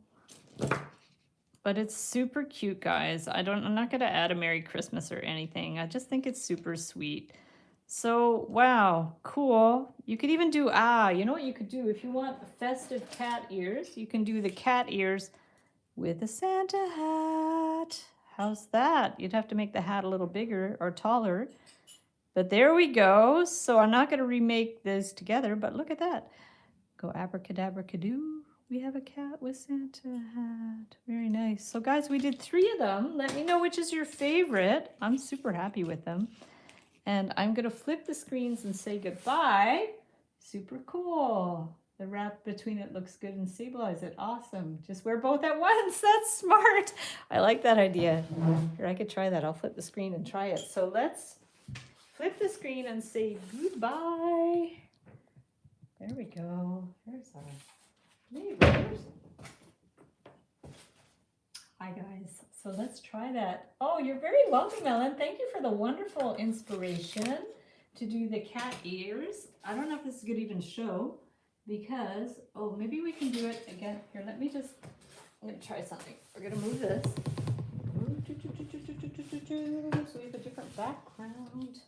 But it's super cute, guys. I'm not gonna add a Merry Christmas or anything. I just think it's super sweet. So, wow, cool. You could even do, you know what you could do? If you want festive cat ears, you can do the cat ears with a Santa hat. How's that? You'd have to make the hat a little bigger or taller. But there we go. So I'm not gonna remake this together, but look at that. Go abracadabra-cadoo. We have a cat with Santa hat. Very nice. So guys, we did 3 of them. Let me know which is your favorite. I'm super happy with them. And I'm gonna flip the screens and say goodbye. Super cool. The wrap between it looks good and stabilize it. Awesome. Just wear both at once. That's smart. I like that idea. Here, I could try that. I'll flip the screen and try it. So let's flip the screen and say goodbye. There we go. There's our neighbors. Hi guys. So let's try that. Oh, you're very welcome, Ellen. Thank you for the wonderful inspiration to do the cat ears. I don't know if this is going to even show because, oh, maybe we can do it again. Here, I'm going to try something. We're going to move this. So we have a different background.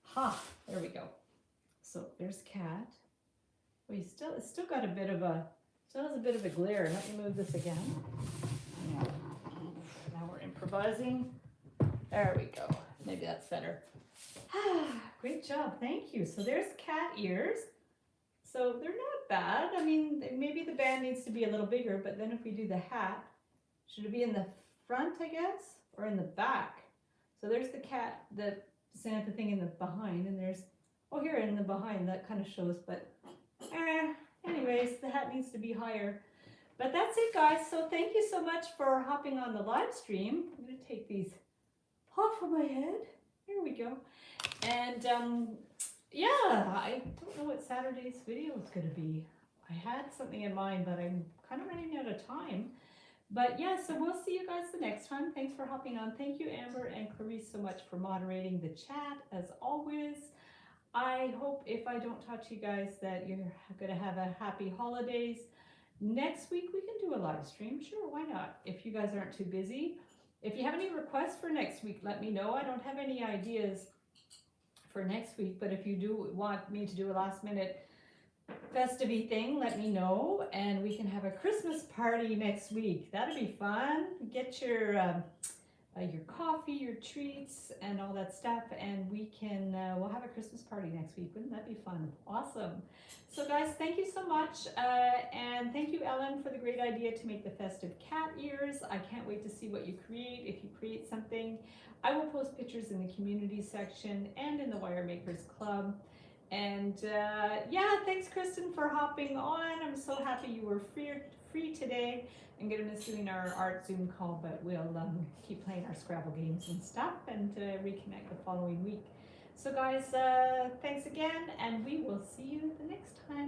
Ha, there we go. So there's cat. We it's still got a bit of a, still has a bit of a glare. Let me move this again. Yeah. Now we're improvising. There we go. Maybe that's better. Great job. Thank you. So there's cat ears. So they're not bad. I mean, maybe the band needs to be a little bigger, but then if we do the hat, should it be in the front, I guess, or in the back? So there's the cat, the Santa thing in the behind, and there's, oh, here in the behind, that kind of shows, but anyways, the hat needs to be higher. But that's it, guys. So thank you so much for hopping on the live stream. I'm going to take these off of my head. Here we go. And yeah, I don't know what Saturday's video is going to be. I had something in mind, but I'm kind of running out of time. But yeah, so we'll see you guys the next time. Thanks for hopping on. Thank you, Amber and Clarice, so much for moderating the chat, as always. I hope if I don't talk to you guys that you're going to have a happy holidays. Next week we can do a live stream. Sure, why not? If you guys aren't too busy. If you have any requests for next week, let me know. I don't have any ideas for next week, but if you do want me to do a last minute festive thing, let me know, and we can have a Christmas party next week. That'll be fun. Get your coffee, your treats, and all that stuff, and we can we'll have a Christmas party next week. Wouldn't that be fun? Awesome. So guys, thank you so much, and thank you, Ellen, for the great idea to make the festive cat ears. I can't wait to see what you create. If you create something, I will post pictures in the community section and in the Wire Makers Club. And yeah, thanks Kristen for hopping on. I'm so happy you were free today. I'm gonna miss doing our art Zoom call, but we'll keep playing our Scrabble games and stuff, and reconnect the following week. So guys, thanks again, and we will see you the next time.